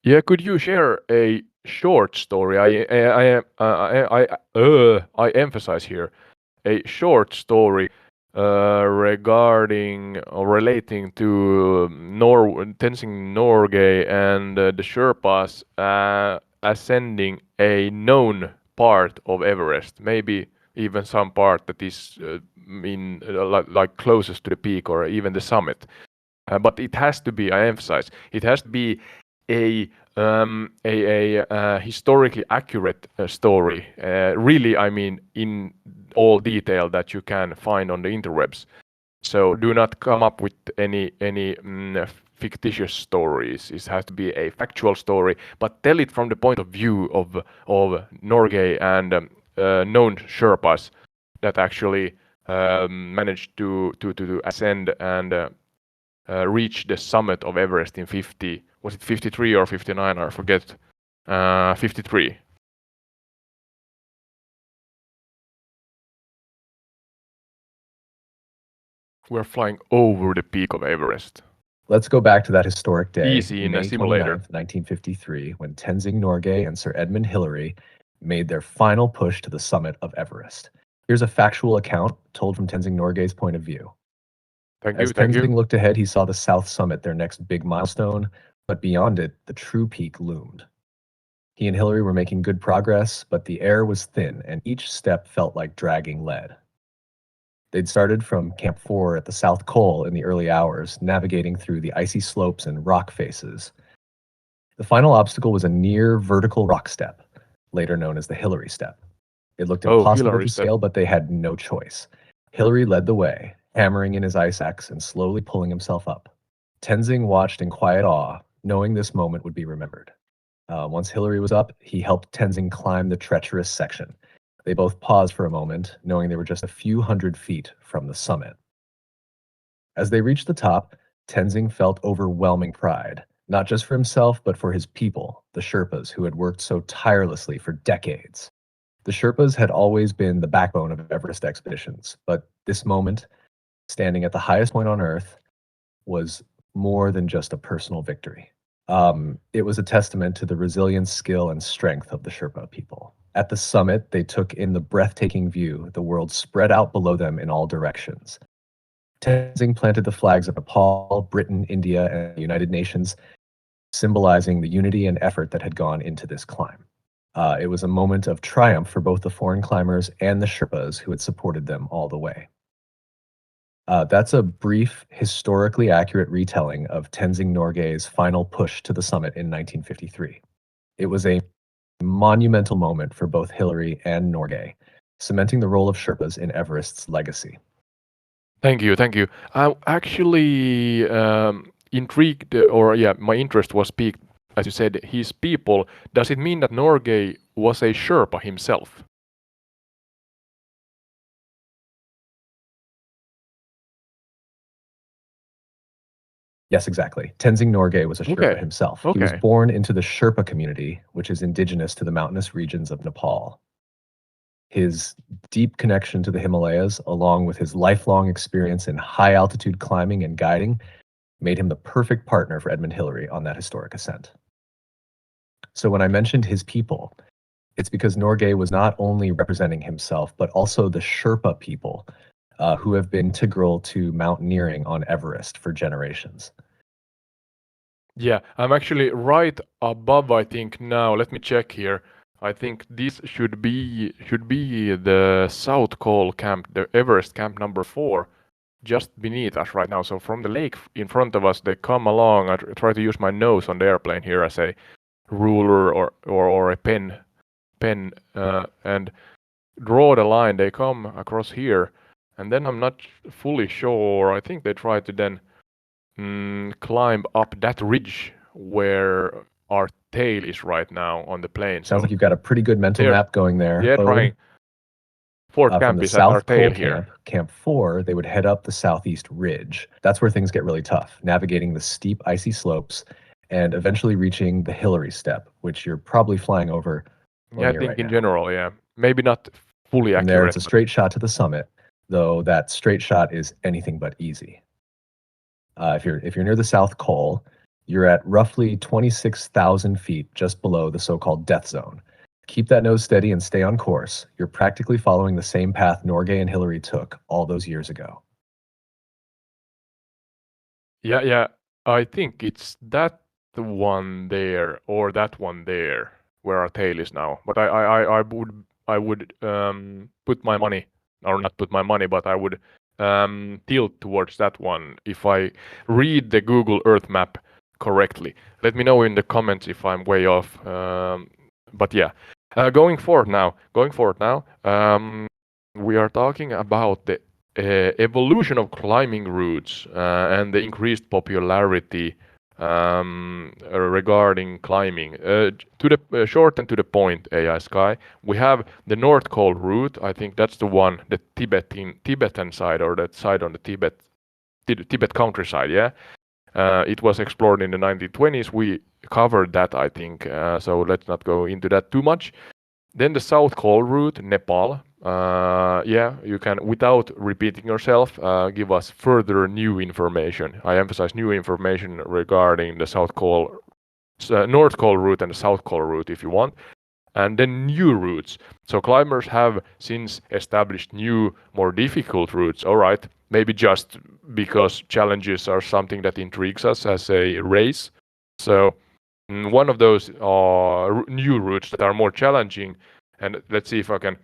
Yeah, could you share a short story? I emphasize here a short story regarding or relating to Tenzing Norgay and the Sherpas ascending a known part of Everest, maybe even some part that is like closest to the peak or even the summit. But it has to be, I emphasize, it has to be a historically accurate story. Really, I mean, in all detail that you can find on the interwebs. So do not come up with any fictitious stories. It has to be a factual story, but tell it from the point of view of Norgay and known Sherpas that actually managed to ascend and reach the summit of Everest in 50, was it 53 or 59? I forget. 53. We're flying over the peak of Everest. Let's go back to that historic day, Easy in a May simulator. 29th, 1953, when Tenzing Norgay and Sir Edmund Hillary made their final push to the summit of Everest. Here's a factual account told from Tenzing Norgay's point of view. Thank you, As thank you. Tenzing looked ahead, he saw the South Summit, their next big milestone, but beyond it, the true peak loomed. He and Hillary were making good progress, but the air was thin, and each step felt like dragging lead. They'd started from Camp 4 at the South Col in the early hours, navigating through the icy slopes and rock faces. The final obstacle was a near vertical rock step, later known as the Hillary Step. It looked Oh, impossible Hillary to step. scale, but they had no choice. Hillary led the way, hammering in his ice axe and slowly pulling himself up. Tenzing watched in quiet awe, knowing this moment would be remembered. Once Hillary was up, he helped Tenzing climb the treacherous section. They both paused for a moment, knowing they were just a few hundred feet from the summit. As they reached the top, Tenzing felt overwhelming pride, not just for himself, but for his people, the Sherpas, who had worked so tirelessly for decades. The Sherpas had always been the backbone of Everest expeditions, but this moment, standing at the highest point on Earth, was more than just a personal victory. It was a testament to the resilience, skill, and strength of the Sherpa people. At the summit, they took in the breathtaking view, the world spread out below them in all directions. Tenzing planted the flags of Nepal, Britain, India, and the United Nations, symbolizing the unity and effort that had gone into this climb. It was a moment of triumph for both the foreign climbers and the Sherpas who had supported them all the way. That's a brief, historically accurate retelling of Tenzing Norgay's final push to the summit in 1953. It was a monumental moment for both Hillary and Norgay, cementing the role of Sherpas in Everest's legacy. Thank you, thank you. I'm actually intrigued, or yeah, my interest was piqued, as you said, his people. Does it mean that Norgay was a Sherpa himself? Yes, exactly. Tenzing Norgay was a Sherpa Okay, himself. He was okay. born into the Sherpa community, which is indigenous to the mountainous regions of Nepal. His deep connection to the Himalayas, along with his lifelong experience in high altitude climbing and guiding, made him the perfect partner for Edmund Hillary on that historic ascent. So when I mentioned his people, It's because Norgay was not only representing himself, but also the Sherpa people who have been integral to mountaineering on Everest for generations. Yeah, I'm actually right above, I think now. Let me check here. I think this should be the South Col camp, the Everest camp number 4, just beneath us right now. So from the lake in front of us, they come along. I try to use my nose on the airplane here as a ruler or a pen and draw the line. They come across here, and then I'm not fully sure. I think they try to then climb up that ridge where our tail is right now on the plane. Sounds So like you've got a pretty good mental they're map going there, yeah Owen. trying. Fourth From camp the is at our South tail Col here. Camp 4, they would head up the southeast ridge. That's where things get really tough, navigating the steep, icy slopes and eventually reaching the Hillary Step, which you're probably flying over or Yeah, I near think right in now. general, yeah. Maybe not fully From there, accurate. it's a straight shot to the summit, though that straight shot is anything but easy. If you're near the South Col, you're at roughly 26,000 feet just below the so-called death zone. Keep that nose steady and stay on course. You're practically following the same path Norgay and Hillary took all those years ago. Yeah. I think it's that one there or that one there where our tail is now. But I would put my money, or not put my money, but I would tilt towards that one if I read the Google Earth map correctly. Let me know in the comments if I'm way off. But yeah, going forward now. We are talking about the evolution of climbing routes and the increased popularity regarding climbing. To the short and to the point, AI Sky, we have the North Col route. I think that's the one, the Tibetan side, or that side on the Tibet countryside. Yeah, it was explored in the 1920s. We covered that, I think. So let's not go into that too much. Then the South Col route, Nepal. Yeah, you can, without repeating yourself, give us further new information. I emphasize new information regarding the North Col route and the South Col route if you want. And then new routes. So climbers have since established new, more difficult routes. All right, maybe just because challenges are something that intrigues us as a race. So one of those are new routes that are more challenging, and let's see if I can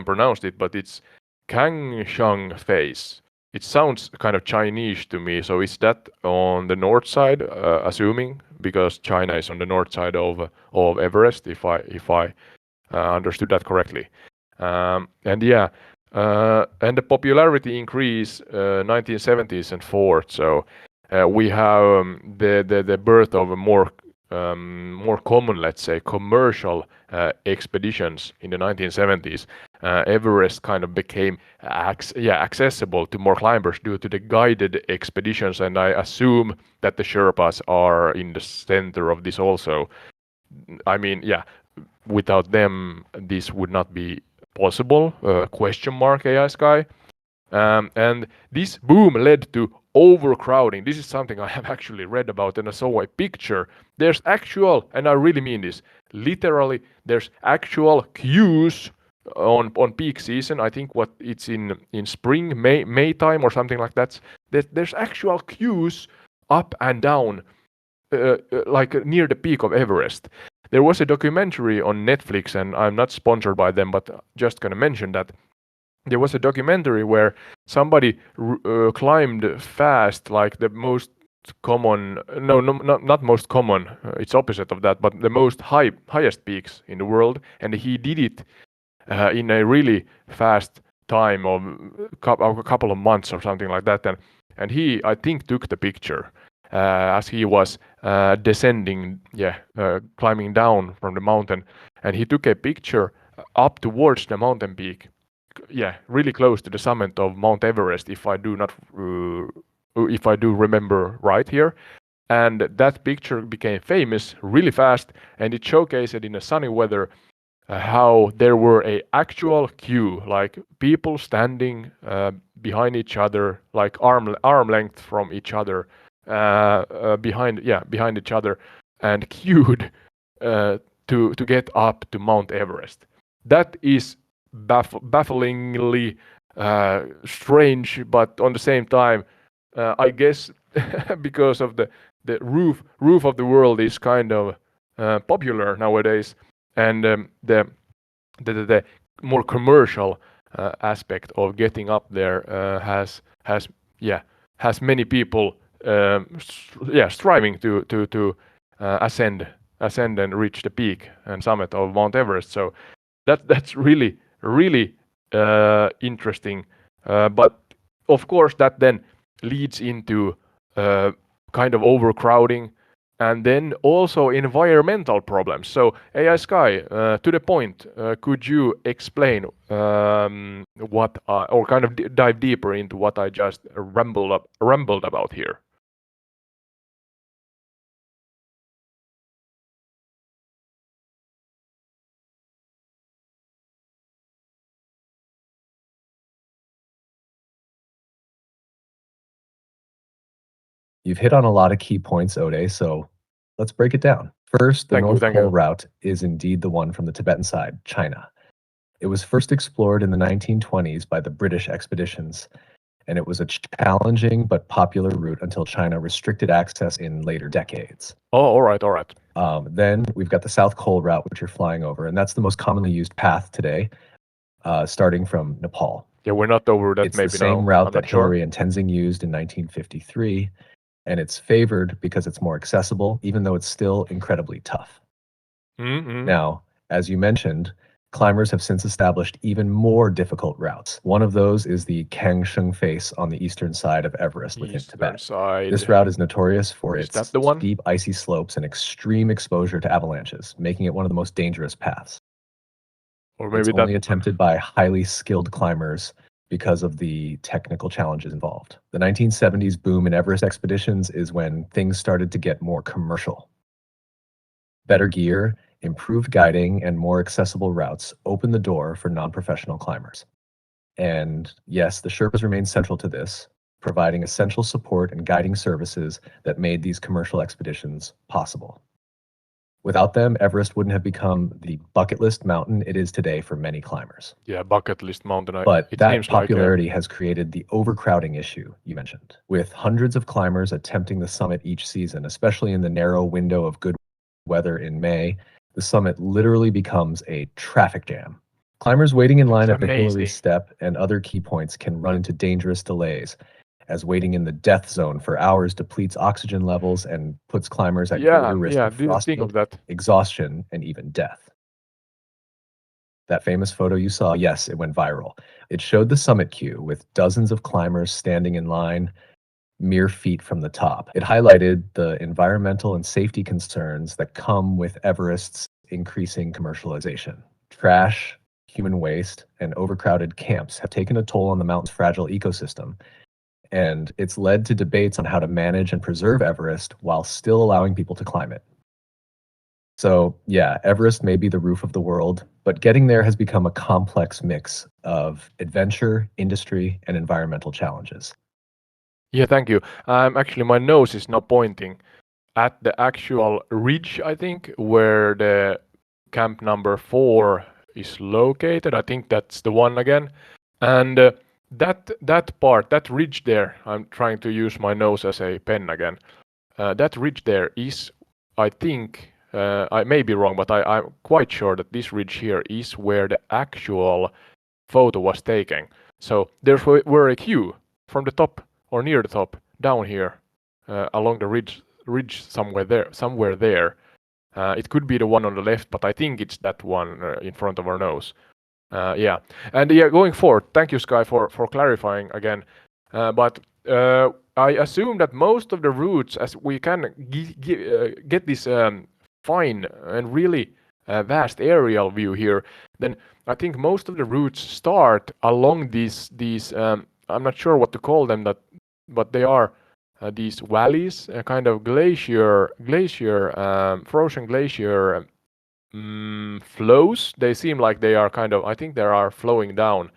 pronounce it, but it's Kangshang Face. It sounds kind of Chinese to me. So is that on the north side, assuming, because China is on the north side of Everest, if I understood that correctly. And yeah, and the popularity increase 1970s and forth. So we have the birth of a more common, let's say, commercial expeditions in the 1970s. Everest kind of became accessible to more climbers due to the guided expeditions, and I assume that the Sherpas are in the center of this also. I mean, yeah, without them, this would not be possible. Question mark, AI Sky. And this boom led to overcrowding. This is something I have actually read about, and I saw a picture. There's actual, and I really mean this, literally, there's actual queues on peak season. I think what it's in spring, May time or something like that. There's actual queues up and down, like near the peak of Everest. There was a documentary on Netflix, and I'm not sponsored by them, but just gonna mention that there was a documentary where somebody climbed fast, like the most common, no, not most common, it's opposite of that, but the most highest peaks in the world, and he did it in a really fast time of a couple of months or something like that, and he, I think, took the picture as he was descending, climbing down from the mountain, and he took a picture up towards the mountain peak, really close to the summit of Mount Everest, if I do remember right here. And that picture became famous really fast, and it showcased in a sunny weather how there were a actual queue, like people standing behind each other, like arm length from each other, behind each other, and queued to get up to Mount Everest. That is bafflingly strange, but on the same time, I guess because of the roof of the world is kind of popular nowadays, and the more commercial aspect of getting up there has yeah has many people striving to ascend and reach the peak and summit of Mount Everest. So that's really interesting. But of course, that then leads into kind of overcrowding and then also environmental problems. So AI Sky, to the point, could you explain what, or kind of dive deeper into what I just rambled about here? You've hit on a lot of key points, Ode, so let's break it down. First, the North Thank Pole you. route is indeed the one from the Tibetan side, China. It was first explored in the 1920s by the British expeditions, and it was a challenging but popular route until China restricted access in later decades. Oh, all right. Then we've got the South Pole route, which you're flying over, and that's the most commonly used path today, starting from Nepal. Yeah, we're not over that It's maybe the same now. route I'm that not sure. Hillary and Tenzing used in 1953, and it's favored because it's more accessible, even though it's still incredibly tough. Mm-hmm. Now, as you mentioned, climbers have since established even more difficult routes. One of those is the Kangshung face on the eastern side of Everest within Eastern Tibet. side. This route is notorious for Is that its the one? steep, icy slopes and extreme exposure to avalanches, making it one of the most dangerous paths. Or It's maybe that only attempted by highly skilled climbers because of the technical challenges involved. The 1970s boom in Everest expeditions is when things started to get more commercial. Better gear, improved guiding, and more accessible routes opened the door for non-professional climbers. And yes, the Sherpas remain central to this, providing essential support and guiding services that made these commercial expeditions possible. Without them, Everest wouldn't have become the bucket list mountain it is today for many climbers. Yeah, bucket list mountain. But It that seems popularity has created the overcrowding issue you mentioned. With hundreds of climbers attempting the summit each season, especially in the narrow window of good weather in May, the summit literally becomes a traffic jam. Climbers waiting in line at the Hillary step and other key points can run into dangerous delays, as waiting in the death zone for hours depletes oxygen levels and puts climbers at greater risk of frostbite, exhaustion, and even death. That famous photo you saw, yes, it went viral. It showed the summit queue with dozens of climbers standing in line mere feet from the top. It highlighted the environmental and safety concerns that come with Everest's increasing commercialization. Trash, human waste, and overcrowded camps have taken a toll on the mountain's fragile ecosystem, and it's led to debates on how to manage and preserve Everest while still allowing people to climb it. So, yeah, Everest may be the roof of the world, but getting there has become a complex mix of adventure, industry, and environmental challenges. Yeah, thank you. Actually, my nose is now pointing at the actual ridge, I think, where the camp number 4 is located. I think that's the one again. And that part, that ridge there, I'm trying to use my nose as a pen again. That ridge there is, I think, I may be wrong, but I'm quite sure that this ridge here is where the actual photo was taken. So there were a queue from the top or near the top down here along the ridge somewhere there. It could be the one on the left, but I think it's that one in front of our nose. Yeah, and yeah, going forward, thank you, Sky, for clarifying again. But I assume that most of the routes, as we can get this fine and really vast aerial view here, then I think most of the routes start along these I'm not sure what to call them, but they are these valleys, kind of frozen glacier flows. They seem like they are kind of, I think they are flowing down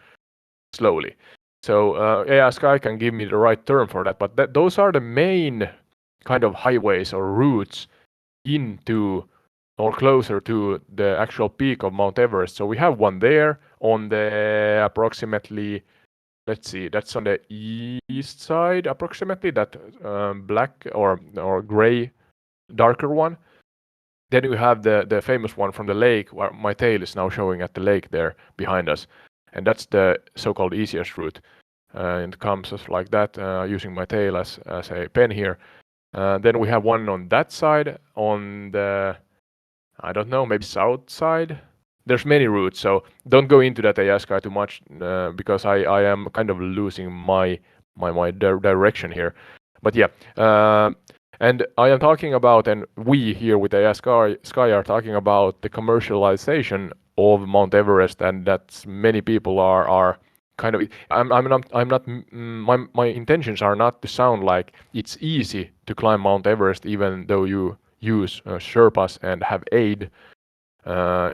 slowly. So yeah, Sky can give me the right term for that, but those are the main kind of highways or routes into or closer to the actual peak of Mount Everest. So we have one there on the approximately, let's see, that's on the east side approximately, that black or gray darker one. Then we have the famous one from the lake, where my tail is now showing at the lake there behind us, and that's the so-called easiest route. And it comes just like that, using my tail as a pen here. Then we have one on that side, on the, I don't know, maybe south side. There's many routes, so don't go into that AI Sky too much, because I am kind of losing my direction here. But yeah, and I am talking about, and we here with AI Sky are talking about the commercialization of Mount Everest, and that many people are kind of. I'm not. My intentions are not to sound like it's easy to climb Mount Everest, even though you use Sherpas and have aid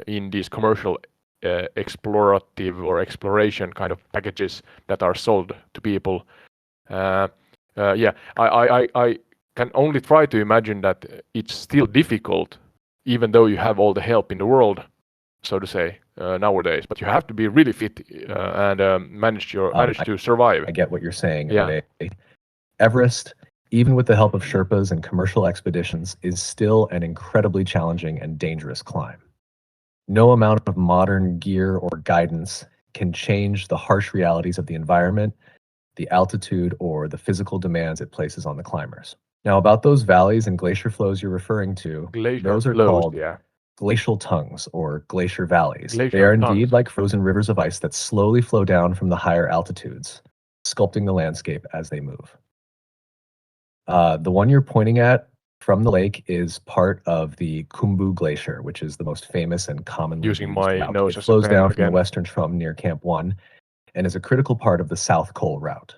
in these commercial explorative or exploration kind of packages that are sold to people. Yeah, I can only try to imagine that it's still difficult, even though you have all the help in the world, so to say, nowadays. But you have to be really fit and manage to survive. I get what you're saying. Yeah. Everest, even with the help of Sherpas and commercial expeditions, is still an incredibly challenging and dangerous climb. No amount of modern gear or guidance can change the harsh realities of the environment, the altitude, or the physical demands it places on the climbers. Now, about those valleys and glacier flows you're referring to, those are called glacial tongues or glacier valleys. They are indeed like frozen rivers of ice that slowly flow down from the higher altitudes, sculpting the landscape as they move. The one you're pointing at from the lake is part of the Khumbu Glacier, which is the most famous and commonly Using used my route. nose It as a flows pen down from the again. western trunk near Camp 1 and is a critical part of the South Col route.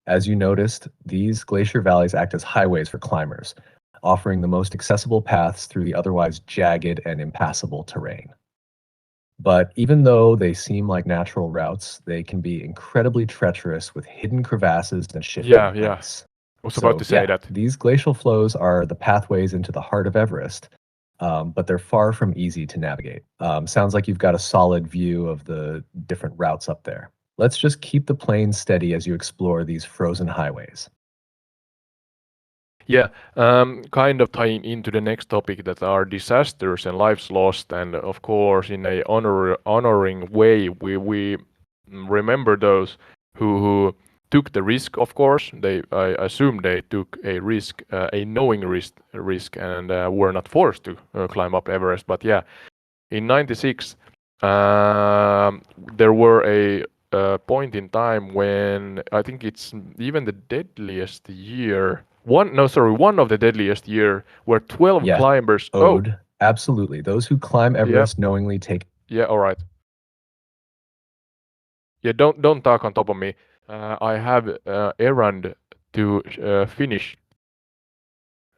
As you noticed, these glacier valleys act as highways for climbers, offering the most accessible paths through the otherwise jagged and impassable terrain. But even though they seem like natural routes, they can be incredibly treacherous with hidden crevasses and shifting ice. I was about to say that. These glacial flows are the pathways into the heart of Everest, but they're far from easy to navigate. Sounds like you've got a solid view of the different routes up there. Let's just keep the plane steady as you explore these frozen highways. Yeah, kind of tying into the next topic, that are disasters and lives lost, and of course, in a honoring way, we remember those who took the risk. Of course, I assume they took a risk, a knowing risk, and were not forced to climb up Everest. But yeah, in '96, there were a point in time when I think it's even the deadliest year. One of the deadliest year, where 12 climbers. Absolutely. Those who climb Everest knowingly take. Yeah, all right. Yeah, don't talk on top of me. I have errand to finish.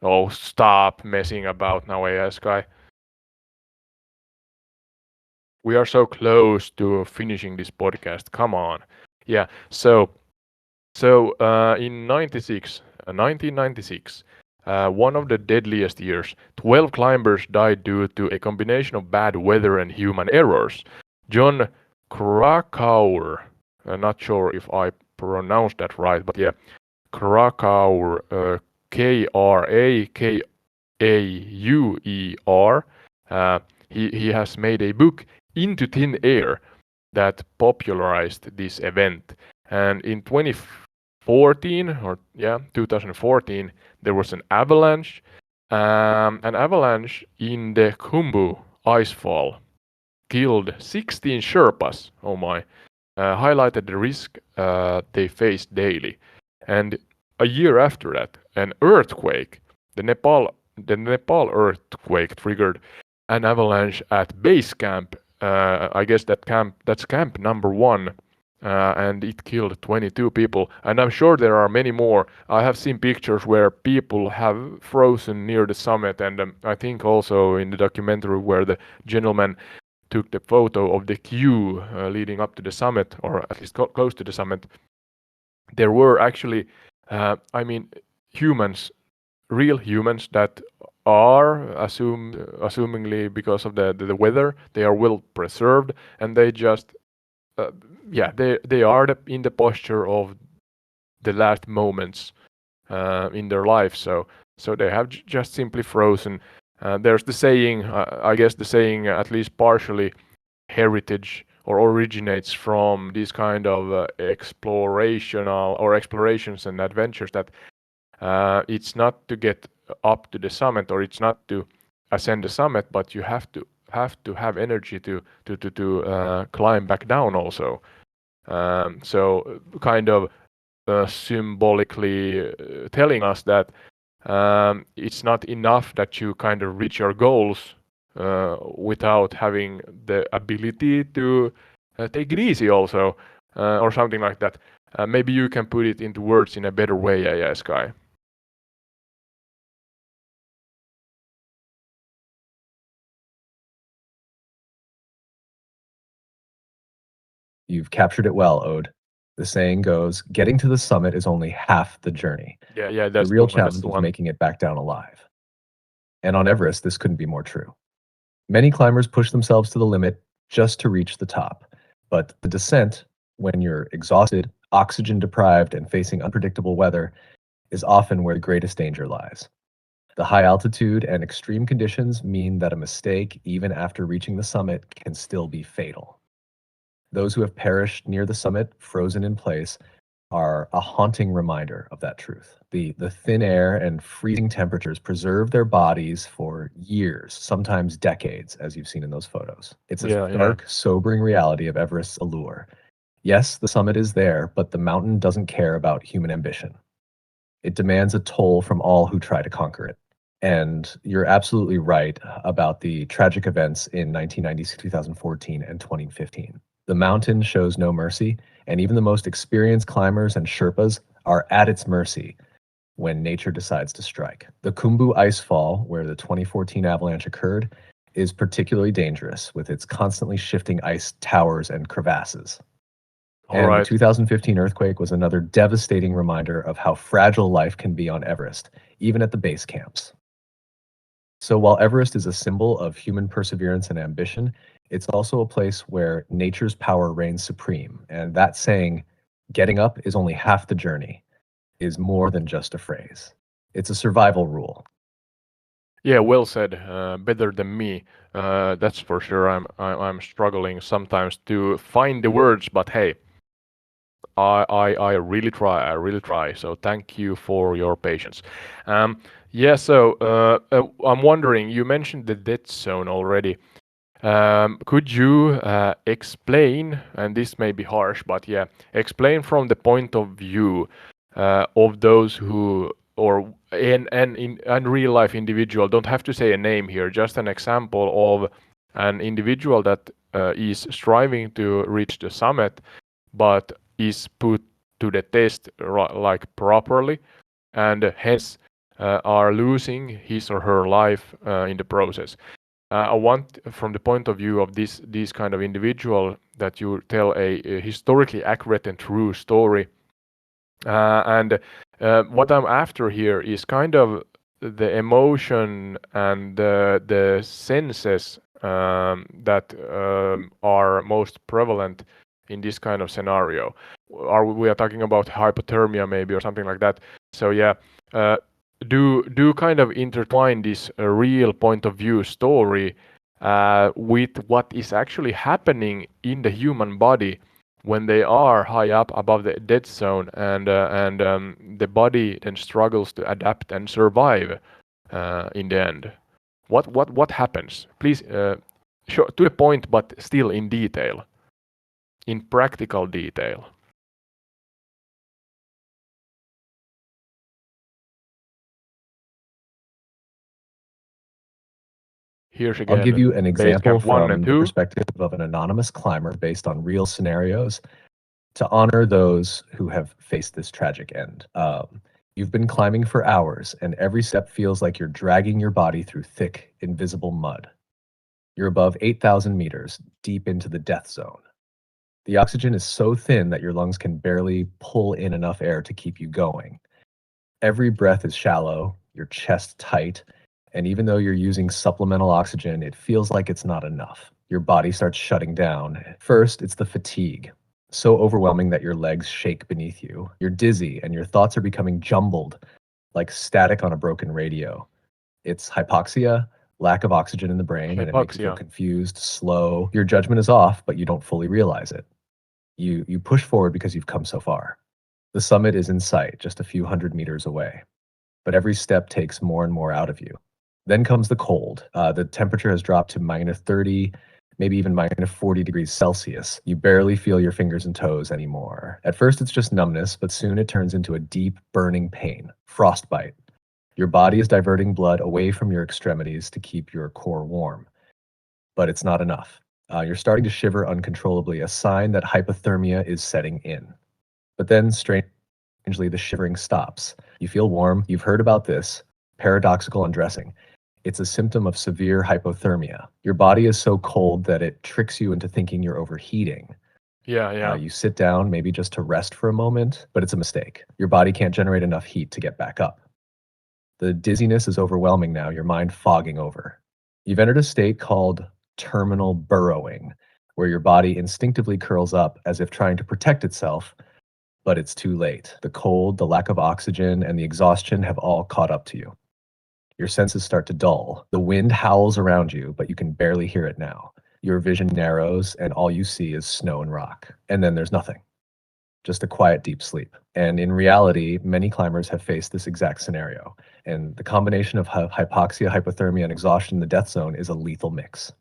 Oh, stop messing about now, AS guy. We are so close to finishing this podcast. Come on. Yeah. So in 1996, one of the deadliest years, 12 climbers died due to a combination of bad weather and human errors. John Krakauer, not sure if I pronounced that right, but yeah, Krakauer, Krakauer. He has made a book, Into Thin Air, that popularized this event. And in 2014, there was an avalanche. An avalanche in the Khumbu icefall killed 16 Sherpas. Oh my! Highlighted the risk they faced daily. And a year after that, an earthquake, the Nepal earthquake, triggered an avalanche at base camp. I guess that's camp number 1, and it killed 22 people. And I'm sure there are many more. I have seen pictures where people have frozen near the summit, and I think also in the documentary where the gentleman took the photo of the queue leading up to the summit, or at least close to the summit. There were actually, humans, real humans that are assumingly because of the weather, they are well preserved, and they just uh, yeah, they are in the posture of the last moments in their life. So they have just simply frozen. There's the saying, I guess the saying at least partially heritage or originates from these kind of explorational or explorations and adventures that it's not to get up to the summit, or it's not to ascend the summit, but you have energy to climb back down also. So kind of symbolically telling us that it's not enough that you kind of reach your goals without having the ability to take it easy also, or something like that. Maybe you can put it into words in a better way, AI Sky. You've captured it well, Ode. The saying goes, getting to the summit is only half the journey. Yeah, The that's real the one. That's challenge the is one. making it back down alive. And on Everest, this couldn't be more true. Many climbers push themselves to the limit just to reach the top. But the descent, when you're exhausted, oxygen deprived, and facing unpredictable weather, is often where the greatest danger lies. The high altitude and extreme conditions mean that a mistake, even after reaching the summit, can still be fatal. Those who have perished near the summit, frozen in place, are a haunting reminder of that truth. The thin air and freezing temperatures preserve their bodies for years, sometimes decades, as you've seen in those photos. It's a Yeah. stark, sobering reality of Everest's allure. Yes, the summit is there, but the mountain doesn't care about human ambition. It demands a toll from all who try to conquer it. And you're absolutely right about the tragic events in 1996, 2014, and 2015. The mountain shows no mercy, and even the most experienced climbers and Sherpas are at its mercy when nature decides to strike. The Khumbu icefall, where the 2014 avalanche occurred, is particularly dangerous with its constantly shifting ice towers and crevasses. All And the right. 2015 earthquake was another devastating reminder of how fragile life can be on Everest, even at the base camps. So while Everest is a symbol of human perseverance and ambition, it's also a place where nature's power reigns supreme. And that saying, getting up is only half the journey, is more than just a phrase. It's a survival rule. Yeah, well said. Better than me. That's for sure. I'm struggling sometimes to find the words, but hey, I really try. I really try. So thank you for your patience. Yeah. So I'm wondering. You mentioned the dead zone already. Could you explain? And this may be harsh, but yeah, explain from the point of view of those who, or in real life individual. Don't have to say a name here. Just an example of an individual that is striving to reach the summit, but is put to the test like properly, and hence are losing his or her life in the process. I want, from the point of view of this kind of individual, that you tell a historically accurate and true story. And what I'm after here is kind of the emotion and the senses that are most prevalent in this kind of scenario. We are talking about hypothermia maybe, or something like that. So yeah, uh, do kind of intertwine this real point of view story with what is actually happening in the human body when they are high up above the dead zone, and the body then struggles to adapt and survive in the end. What happens? Please, to the point, but still in detail, in practical detail. Here's I'll give again you an example Basecamp 1 and from the 2. perspective of an anonymous climber based on real scenarios to honor those who have faced this tragic end. You've been climbing for hours, and every step feels like you're dragging your body through thick, invisible mud. You're above 8,000 meters, deep into the death zone. The oxygen is so thin that your lungs can barely pull in enough air to keep you going. Every breath is shallow, your chest tight, And even though you're using supplemental oxygen, it feels like it's not enough. Your body starts shutting down. First, it's the fatigue, so overwhelming that your legs shake beneath you. You're dizzy and your thoughts are becoming jumbled, like static on a broken radio. It's hypoxia, lack of oxygen in the brain, and it makes you feel Hypoxia. confused, slow. Your judgment is off, but you don't fully realize it. You push forward because you've come so far. The summit is in sight, just a few hundred meters away, but every step takes more and more out of you. Then comes the cold. The temperature has dropped to minus 30, maybe even minus 40 degrees Celsius. You barely feel your fingers and toes anymore. At first, it's just numbness, but soon it turns into a deep, burning pain, frostbite. Your body is diverting blood away from your extremities to keep your core warm, but it's not enough. You're starting to shiver uncontrollably, a sign that hypothermia is setting in. But then, strangely, the shivering stops. You feel warm. You've heard about this paradoxical undressing. It's a symptom of severe hypothermia. Your body is so cold that it tricks you into thinking you're overheating. Yeah. You sit down, maybe just to rest for a moment, but it's a mistake. Your body can't generate enough heat to get back up. The dizziness is overwhelming now, your mind fogging over. You've entered a state called terminal burrowing, where your body instinctively curls up as if trying to protect itself, but it's too late. The cold, the lack of oxygen, and the exhaustion have all caught up to you. Your senses start to dull. The wind howls around you, but you can barely hear it now. Your vision narrows, and all you see is snow and rock. And then there's nothing, just a quiet, deep sleep. And in reality, many climbers have faced this exact scenario. And the combination of hypoxia, hypothermia, and exhaustion in the death zone is a lethal mix.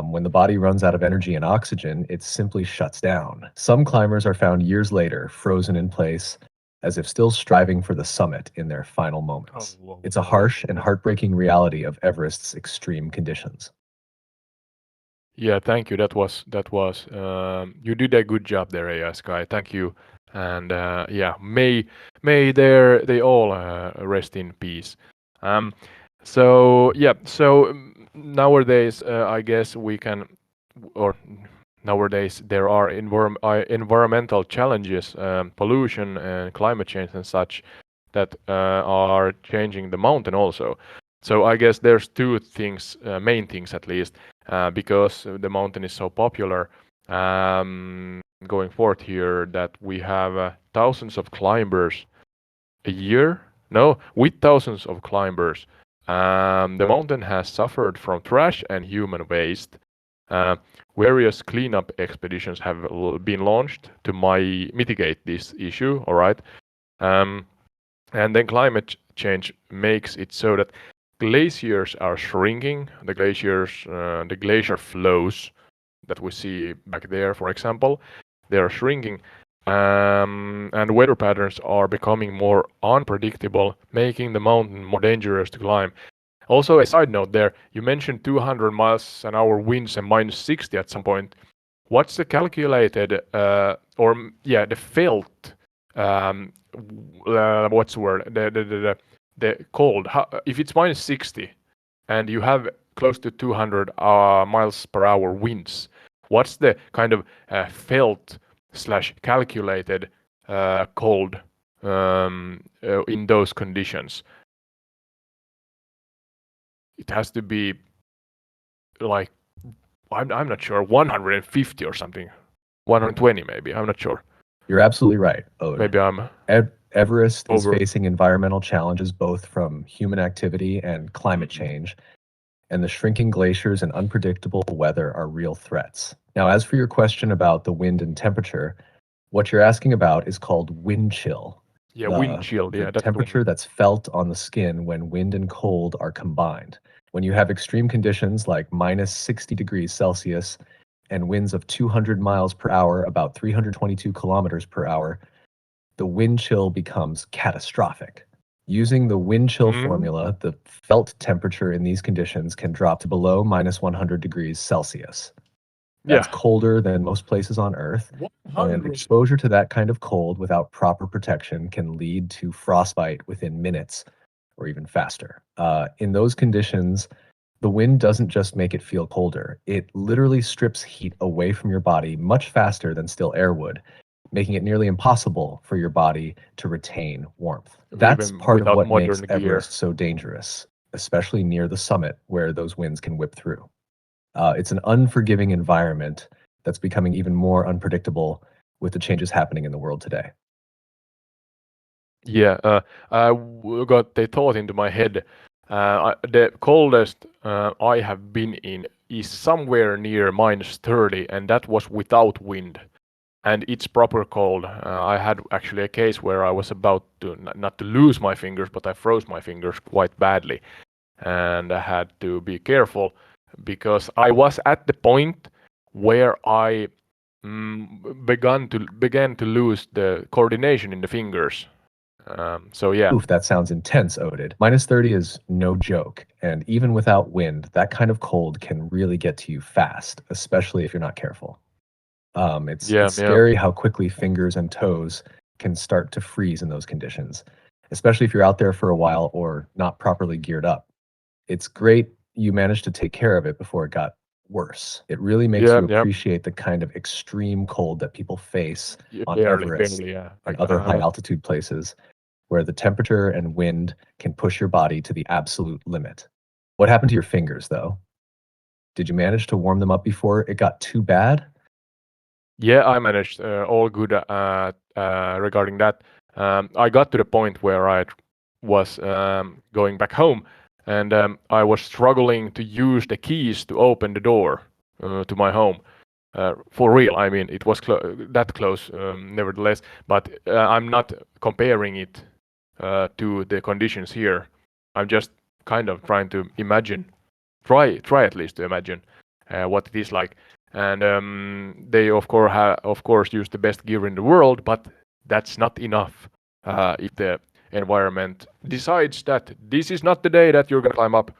When the body runs out of energy and oxygen, it simply shuts down. Some climbers are found years later, frozen in place, as if still striving for the summit in their final Oh, moments. whoa, It's a whoa. harsh and heartbreaking reality of Everest's extreme conditions. Yeah, thank you. That was you did a good job there, AI Sky. Thank you. And yeah, may they all rest in peace. Um, so yeah, so nowadays I guess we can, or nowadays there are environmental challenges, pollution and climate change and such that are changing the mountain also. So I guess there's two things, main things at least, because the mountain is so popular. Going forth here, that we have thousands of climbers a year. No, with thousands of climbers, the mountain has suffered from trash and human waste. Uh, Various cleanup expeditions have been launched to mitigate this issue. All right. Um, and then climate change makes it so that glaciers are shrinking. The glacier flows that we see back there, for example, they are shrinking, and weather patterns are becoming more unpredictable, making the mountain more dangerous to climb. Also, a side note there, you mentioned 200 miles an hour winds and minus 60 at some point. What's the calculated, the felt, what's the word, the cold? If it's minus 60 and you have close to 200 miles per hour winds, what's the kind of felt slash calculated cold in those conditions? It has to be like, I'm not sure, 150 or something, 120 maybe. I'm not sure. You're absolutely right, Ode. Maybe I'm Everest is over. facing environmental challenges both from human activity and climate change, and the shrinking glaciers and unpredictable weather are real threats. Now, as for your question about the wind and temperature, what you're asking about is called wind chill. Yeah, wind The, chill. the Yeah, that's the one. temperature that's felt on the skin when wind and cold are combined. When you have extreme conditions like minus 60 degrees Celsius and winds of 200 miles per hour, about 322 kilometers per hour, the wind chill becomes catastrophic. Using the wind chill formula, the felt temperature in these conditions can drop to below minus 100 degrees Celsius. That's Yeah. colder than most places on Earth, and 100. exposure to that kind of cold without proper protection can lead to frostbite within minutes or even faster. In those conditions, the wind doesn't just make it feel colder, it literally strips heat away from your body much faster than still air would, making it nearly impossible for your body to retain warmth. That's Even part of without what makes modern gear. Everest so dangerous. especially near the summit where those winds can whip through. It's an unforgiving environment that's becoming even more unpredictable with the changes happening in the world today. Yeah, got the thought into my head. The coldest I have been in is somewhere near -30, and that was without wind. And it's proper cold. I had actually a case where I was about to not to lose my fingers, but I froze my fingers quite badly, and I had to be careful because I was at the point where I began to lose the coordination in the fingers. So yeah. Oof, that sounds intense, Oded. -30 is no joke, and even without wind, that kind of cold can really get to you fast, especially if you're not careful. It's Yeah. scary how quickly fingers and toes can start to freeze in those conditions, especially if you're out there for a while or not properly geared up. It's great you managed to take care of it before it got worse. It really makes you Yeah. appreciate the kind of extreme cold that people face on Everest Barely, yeah. and other high altitude places where the temperature and wind can push your body to the absolute limit. What happened to your fingers, though? Did you manage to warm them up before it got too bad? Yeah, I managed all good regarding that. I got to the point where I was going back home, and I was struggling to use the keys to open the door to my home. For real, I mean, it was that close, nevertheless. But I'm not comparing it to the conditions here. I'm just kind of trying to imagine, try at least to imagine what it is like. And they of course use the best gear in the world, but that's not enough if the environment decides that this is not the day that you're gonna climb up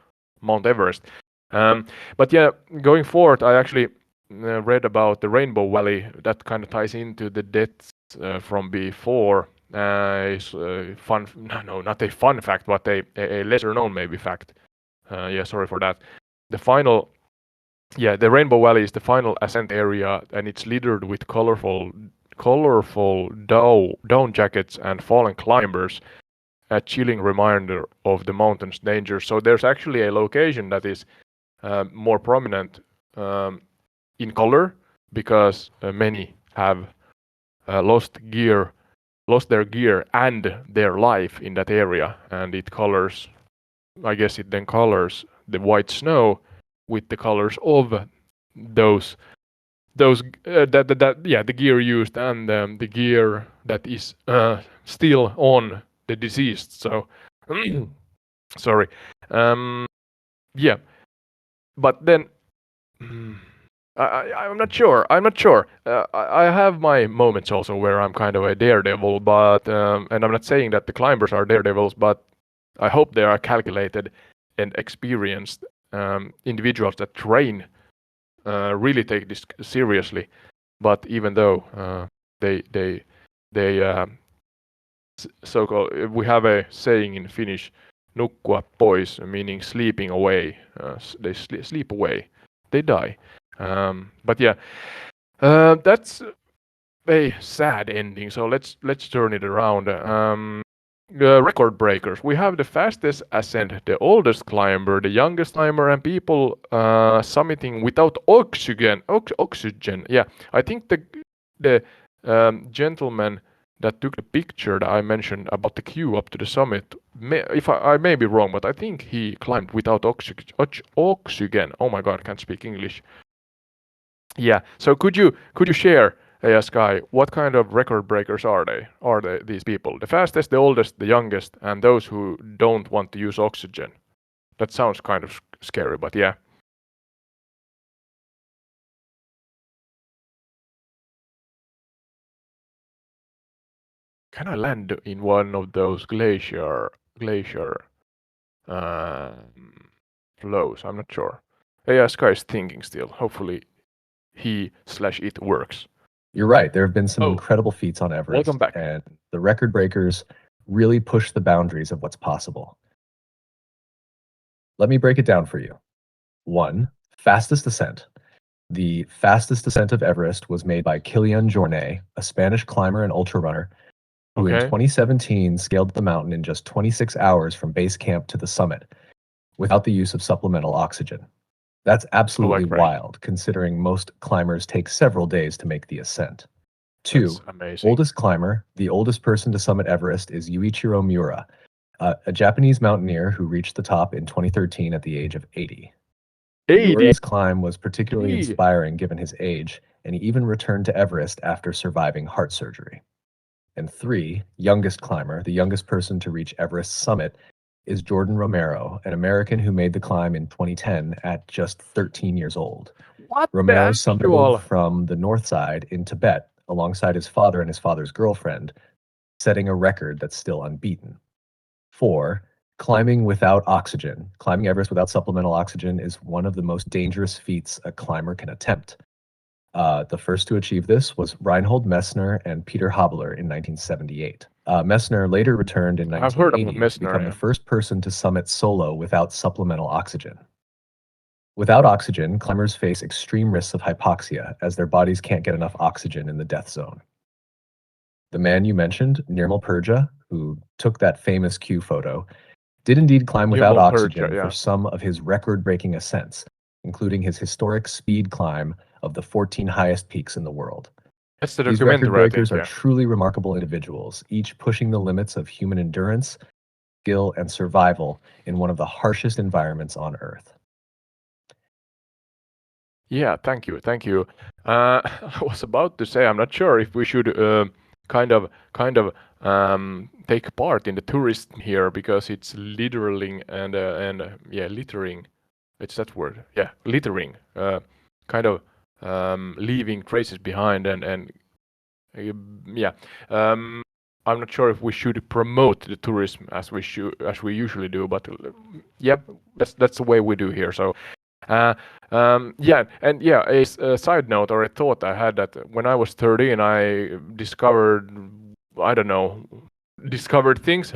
Mount Everest. But yeah, going forward, I actually read about the Rainbow Valley. That kind of ties into the deaths from before. Is fun? No, not a fun fact, but a lesser known maybe fact. Yeah, sorry for that. The final, yeah, the Rainbow Valley is the final ascent area, and it's littered with colorful down jackets and fallen climbers. A chilling reminder of the mountain's danger. So there's actually a location that is more prominent in color because many have lost their gear and their life in that area, and it colors. I guess it then colors the white snow with the colors of those the gear used and the gear that is still on the deceased. So sorry. Yeah, but then. I'm not sure. I'm not sure. I have my moments also where I'm kind of a daredevil, but and I'm not saying that the climbers are daredevils, but I hope they are calculated and experienced individuals that train really take this seriously. But even though they so-called, we have a saying in Finnish, nukkua pois, meaning sleeping away. They sleep away. They die. But yeah, that's a sad ending. So let's turn it around. Record breakers. We have the fastest ascent, the oldest climber, the youngest climber, and people summiting without oxygen. Oxygen. Yeah, I think the gentleman that took the picture that I mentioned about the queue up to the summit. If I may be wrong, but I think he climbed without oxygen. Oh my God, I can't speak English. Yeah. So could you share, Sky, what kind of record breakers are they? Are they these people? The fastest, the oldest, the youngest, and those who don't want to use oxygen. That sounds kind of scary, but yeah. Can I land in one of those glacier flows? I'm not sure. Yeah, Sky is thinking still. Hopefully he/it works. You're right. There have been some incredible feats on Everest. Welcome back. And the record breakers really push the boundaries of what's possible. Let me break it down for you. 1. Fastest ascent. The fastest ascent of Everest was made by Kilian Jornet, a Spanish climber and ultra runner, who in 2017 scaled the mountain in just 26 hours from base camp to the summit. without the use of supplemental oxygen. That's absolutely wild, considering most climbers take several days to make the ascent. Two, oldest climber, the oldest person to summit Everest is Yuichiro Miura, a Japanese mountaineer who reached the top in 2013 at the age of 80. 80? Miura's climb was particularly inspiring given his age, and he even returned to Everest after surviving heart surgery. And three, youngest climber, the youngest person to reach Everest's summit, is Jordan Romero, an American who made the climb in 2010 at just 13 years old. What Romero summited from the north side in Tibet alongside his father and his father's girlfriend, setting a record that's still unbeaten. 4, climbing without oxygen. Climbing Everest without supplemental oxygen is one of the most dangerous feats a climber can attempt. The first to achieve this was Reinhold Messner and Peter Habler in 1978. Messner later returned in 1980 to become the first person to summit solo without supplemental oxygen. Without oxygen, climbers face extreme risks of hypoxia as their bodies can't get enough oxygen in the death zone. The man you mentioned, Nirmal Purja, who took that famous Q photo, did indeed climb without oxygen for some of his record-breaking ascents, including his historic speed climb of the 14 highest peaks in the world. These record breakers are truly remarkable individuals, each pushing the limits of human endurance, skill, and survival in one of the harshest environments on Earth. Yeah, thank you. I was about to say, I'm not sure if we should kind of take part in the tourism here, because it's littering and littering. It's that word. Yeah, littering. Kind of leaving traces behind and yeah. I'm not sure if we should promote the tourism as we usually do, but yeah, that's the way we do here. So. A side note or a thought I had that when I was 13, I discovered things,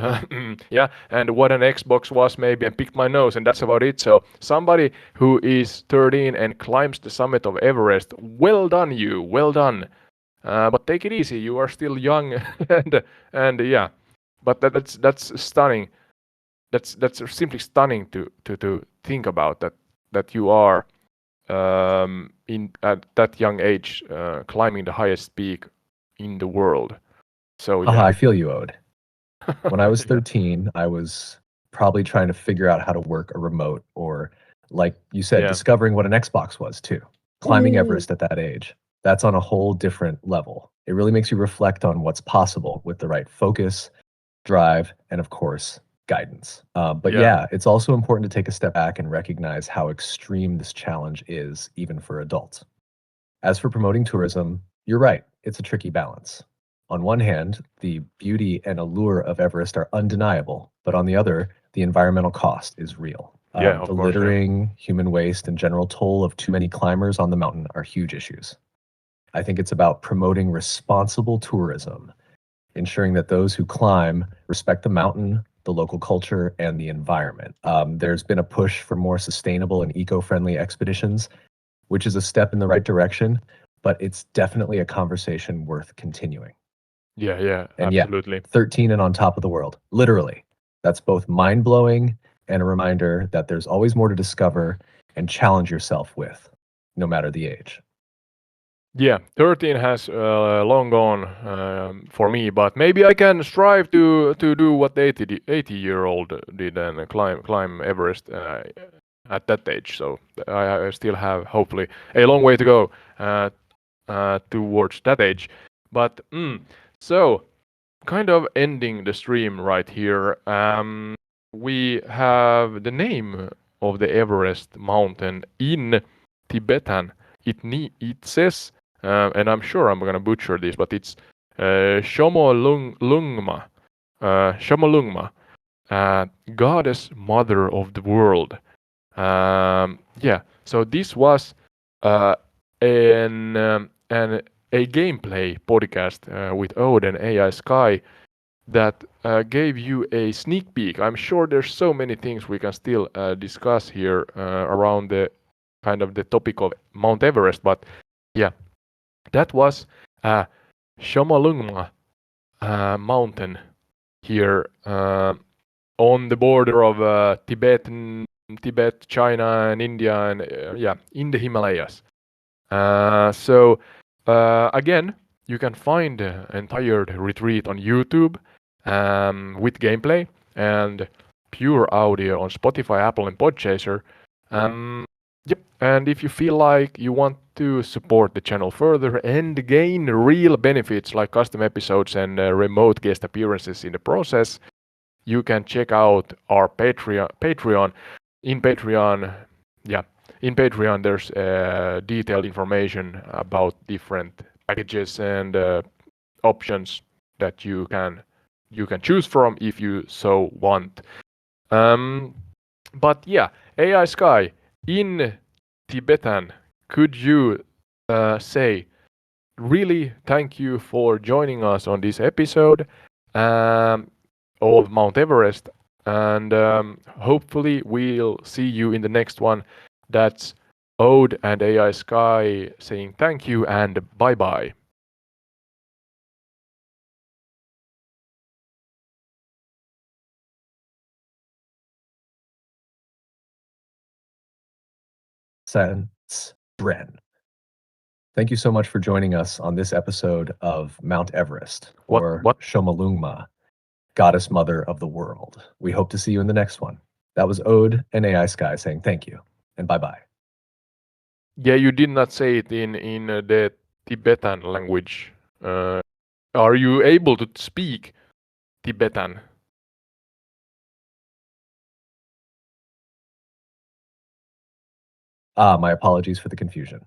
yeah, and what an Xbox was maybe, and picked my nose, and that's about it. So somebody who is 13 and climbs the summit of Everest, well done you, well done. But take it easy, you are still young, and yeah, but that's stunning. That's simply stunning to think about that you are at that young age climbing the highest peak in the world. So yeah. I feel you, Ode. When I was 13, I was probably trying to figure out how to work a remote, or like you said, discovering what an Xbox was too. Climbing Everest at that age, that's on a whole different level. It really makes you reflect on what's possible with the right focus, drive, and of course, guidance. But it's also important to take a step back and recognize how extreme this challenge is, even for adults. As for promoting tourism, you're right, it's a tricky balance. On one hand, the beauty and allure of Everest are undeniable, but on the other, the environmental cost is real. The littering, human waste, and general toll of too many climbers on the mountain are huge issues. I think it's about promoting responsible tourism, ensuring that those who climb respect the mountain, the local culture, and the environment. There's been a push for more sustainable and eco-friendly expeditions, which is a step in the right direction, but it's definitely a conversation worth continuing. Yeah, and absolutely. 13 and on top of the world, literally. That's both mind-blowing and a reminder that there's always more to discover and challenge yourself with, no matter the age. Yeah, 13 has long gone for me, but maybe I can strive to do what 80-year-old did and climb Everest at that age. So I still have hopefully a long way to go towards that age. But so kind of ending the stream right here. We have the name of the Everest mountain in Tibetan. It says, and I'm sure I'm gonna butcher this, but it's Shomolungma, goddess mother of the world. So this was a gameplay podcast with Ode and AI Sky that gave you a sneak peek. I'm sure there's so many things we can still discuss here around the kind of the topic of Mount Everest, but yeah, that was Shomolungma mountain here on the border of Tibet Tibet, China, and India, and yeah, in the Himalayas. So again, you can find the entire retreat on YouTube with gameplay and pure audio on Spotify, Apple, and Podchaser. Yep, and if you feel like you want to support the channel further and gain real benefits like custom episodes and remote guest appearances in the process, you can check out our Patreon. In Patreon, yeah, in Patreon there's detailed information about different packages and options that you can choose from if you so want. But yeah, AI Sky in Tibetan, could you say really thank you for joining us on this episode of Mount Everest, and hopefully we'll see you in the next one. That's Ode and AI Sky saying thank you and bye bye. Sense Bren. Thank you so much for joining us on this episode of Mount Everest, or What? Shomalungma, Goddess Mother of the World. We hope to see you in the next one. That was Ode and AI Sky saying thank you and bye bye. Yeah, you did not say it in the Tibetan language. Are you able to speak Tibetan? My apologies for the confusion.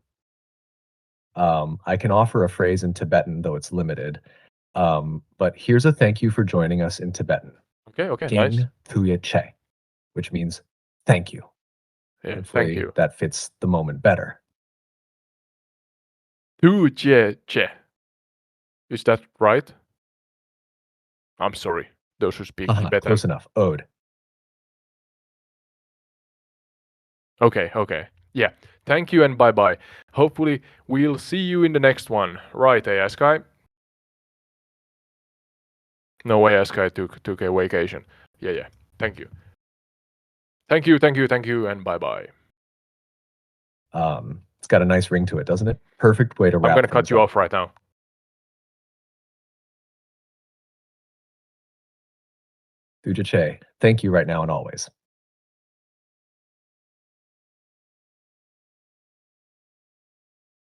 I can offer a phrase in Tibetan, though it's limited. But here's a thank you for joining us in Tibetan. Okay, nice. Ging Thuye Che, which means thank you. Yeah, Hopefully thank you. that fits the moment better. Thuye Che. Is that right? I'm sorry, those who speak Tibetan. Close enough. Ode. Okay. Yeah. Thank you and bye bye. Hopefully we'll see you in the next one. Right, AI Sky? No, AI Sky took a vacation. Yeah. Thank you. Thank you, and bye bye. It's got a nice ring to it, doesn't it? Perfect way to wrap. I'm gonna cut you off right now. Thuye Che, thank you right now and always.